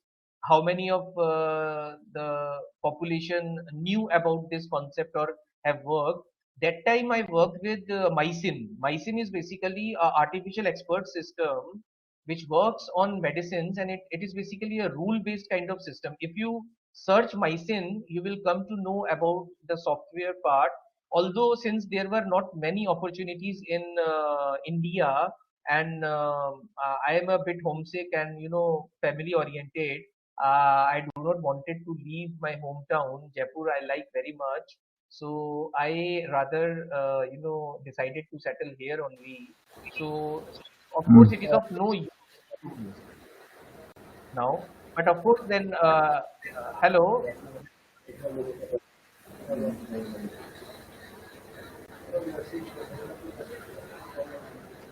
how many of the population knew about this concept or have worked. that time I worked with Mycin. Mycin is basically a artificial expert system which works on medicines, and it is basically a rule-based kind of system. If you search Mycin, you will come to know about the software part. Although since there were not many opportunities in India, and I am a bit homesick and family oriented, I do not wanted to leave my hometown. Jaipur I like very much, so I rather, decided to settle here only. So, of course, it is of no use now. But of course, then, hello.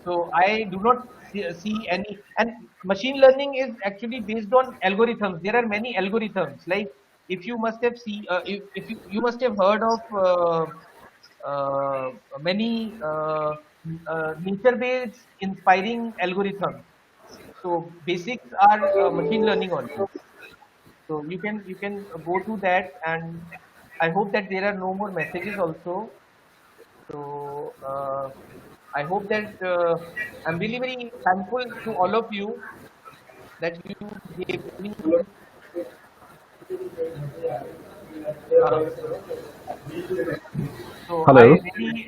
So I do not see any. And machine learning is actually based on algorithms. There are many algorithms. Like if you must have if you must have heard of many nature-based inspiring algorithms. So basics are machine learning only. So you can go to that, and I hope that there are no more messages also. So I hope that I'm really very thankful to all of you that you gave me. Uh, so I Hello. really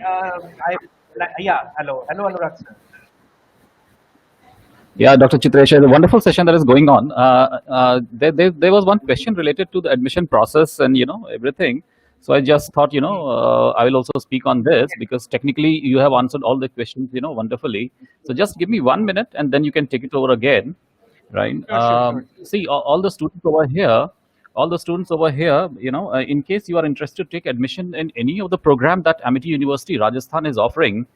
yeah, hello Anurag sir. Yeah, Dr. Chitresh, a wonderful session that is going on. There was one question related to the admission process and everything. So I just thought I will also speak on this because technically you have answered all the questions wonderfully. So just give me 1 minute and then you can take it over again, right? Sure. See, all the students over here, in case you are interested to take admission in any of the program that Amity University Rajasthan is offering,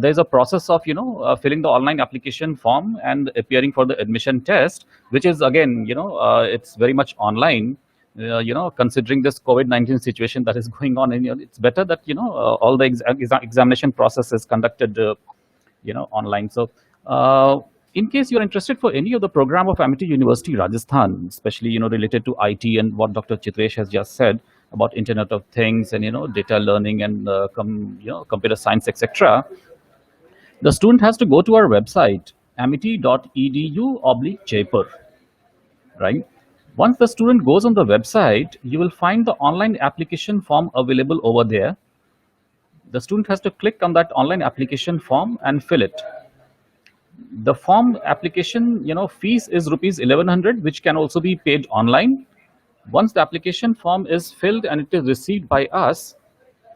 there's a process of filling the online application form and appearing for the admission test, which is again it's very much online. Considering this COVID-19 situation that is going on, and it's better that all the examination process is conducted online. So in case you're interested for any of the program of Amity University Rajasthan, especially related to IT and what Dr. Chitresh has just said about Internet of Things and data learning and computer science, etc., the student has to go to our website amity.edu/Jaipur, right? Once the student goes on the website, you will find the online application form available over there. The student has to click on that online application form and fill it. The form application fees is rupees 1100, which can also be paid online. Once the application form is filled and it is received by us,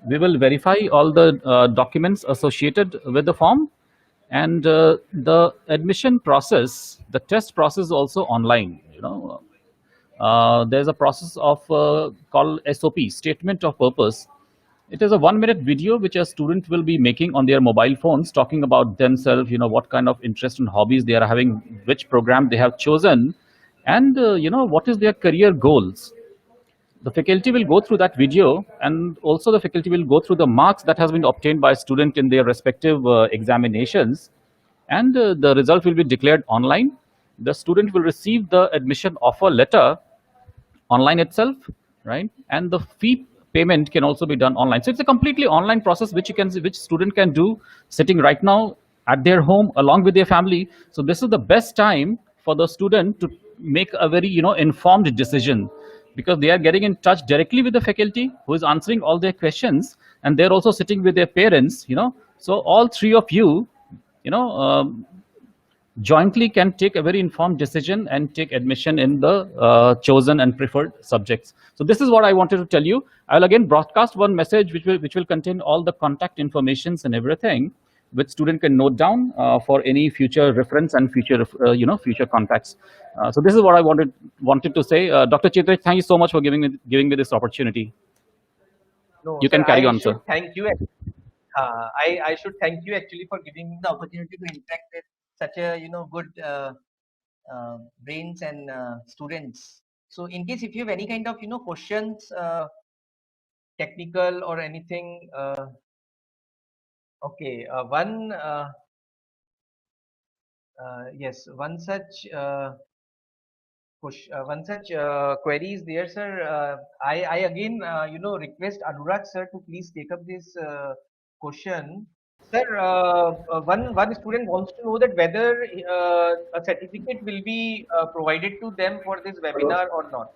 we will verify all the documents associated with the form, and the admission process, the test process is also online. There's a process of called SOP, statement of purpose. It is a 1 minute video which a student will be making on their mobile phones, talking about themselves, what kind of interest and hobbies they are having, which program they have chosen, and what is their career goals. The faculty will go through that video, and also the faculty will go through the marks that has been obtained by a student in their respective examinations, and the result will be declared online. The student will receive the admission offer letter online itself, right? And the fee payment can also be done online. So it's a completely online process which student can do sitting right now at their home along with their family. So this is the best time for the student to make a very informed decision, because they are getting in touch directly with the faculty who is answering all their questions, and they're also sitting with their parents. So all three of you, you know jointly can take a very informed decision and take admission in the chosen and preferred subjects. So this is what I wanted to tell you. I'll again broadcast one message which will contain all the contact informations and everything, which student can note down for any future reference and future contacts. So this is what I wanted to say. Dr. Chitra, thank you so much for giving me this opportunity. No, You sir, can carry I on, should sir. thank you. I should thank you actually for giving me the opportunity to interact with such a good brains and students. So in case if you have any kind of questions, technical or anything, okay, yes, one such one such query is there, sir. I again, request Anurag sir to please take up this question. Sir, one student wants to know that whether a certificate will be provided to them for this webinar or not.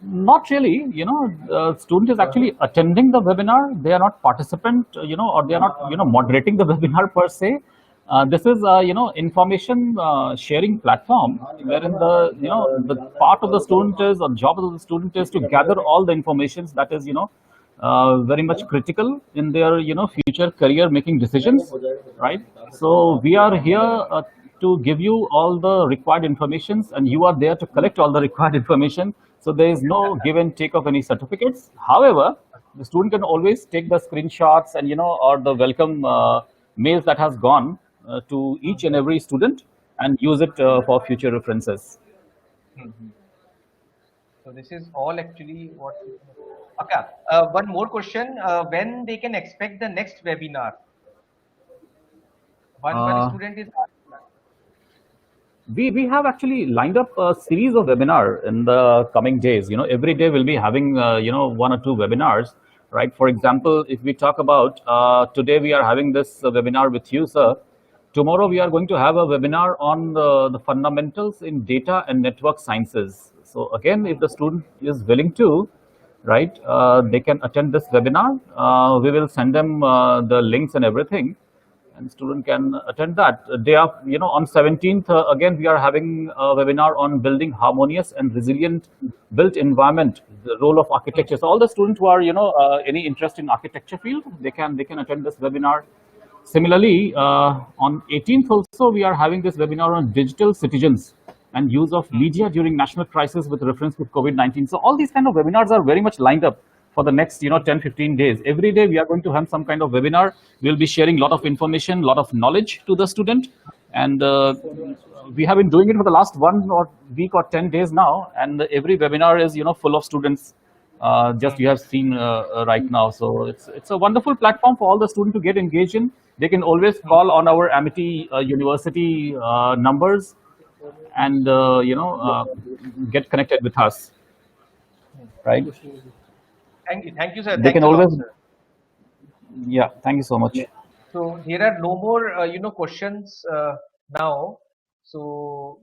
Not really. The student is actually attending the webinar. They are not participant, or they are not, moderating the webinar per se. This is a, information sharing platform wherein the part of the student is, or job of the student is to gather all the informations that is, very much critical in their, future career making decisions, right? So we are here to give you all the required informations, and you are there to collect all the required information. So there is no give and take of any certificates. However, the student can always take the screenshots and, or the welcome mails that has gone to each and every student and use it for future references. So this is all actually what. Okay. One more question. When they can expect the next webinar? One student is. We have actually lined up a series of webinar in the coming days. Every day we'll be having one or two webinars, right? For example, if we talk about today, we are having this webinar with you, sir. Tomorrow we are going to have a webinar on the fundamentals in data and network sciences. So again, if the student is willing to, right, they can attend this webinar. We will send them the links and everything, and student can attend that. Day of, on 17th, again, we are having a webinar on building harmonious and resilient built environment, the role of architecture. So all the students who are, any interest in architecture field, they can attend this webinar. Similarly, on 18th also, we are having this webinar on digital citizens and use of media during national crisis with reference to COVID-19. So all these kind of webinars are very much lined up for the next 10-15 days. Every day we are going to have some kind of webinar. We'll be sharing a lot of information, a lot of knowledge to the student, and we have been doing it for the last 1 week or 10 days now, and every webinar is full of students, just you have seen right now. So it's a wonderful platform for all the students to get engaged in. They can always call on our Amity University numbers and get connected with us, right? Thank you, sir. They Thanks can a lot, always, sir. yeah. Thank you so much. So there are no more, questions now. So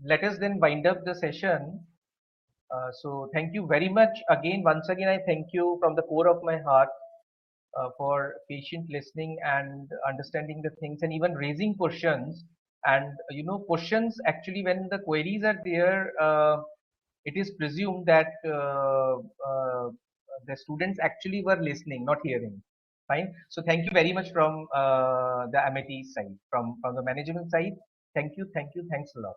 let us then wind up the session. So thank you very much again. Once again, I thank you from the core of my heart for patient listening and understanding the things and even raising questions. And questions actually, when the queries are there, it is presumed that the students actually were listening, not hearing. Fine. So thank you very much from the Amity side, from the management side. Thank you, thanks a lot.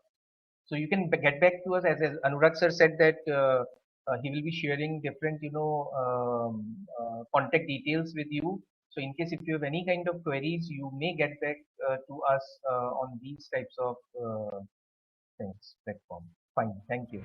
So you can get back to us, as Anurag sir said that he will be sharing different contact details with you. So in case if you have any kind of queries, you may get back to us on these types of things platform. Fine. Thank you.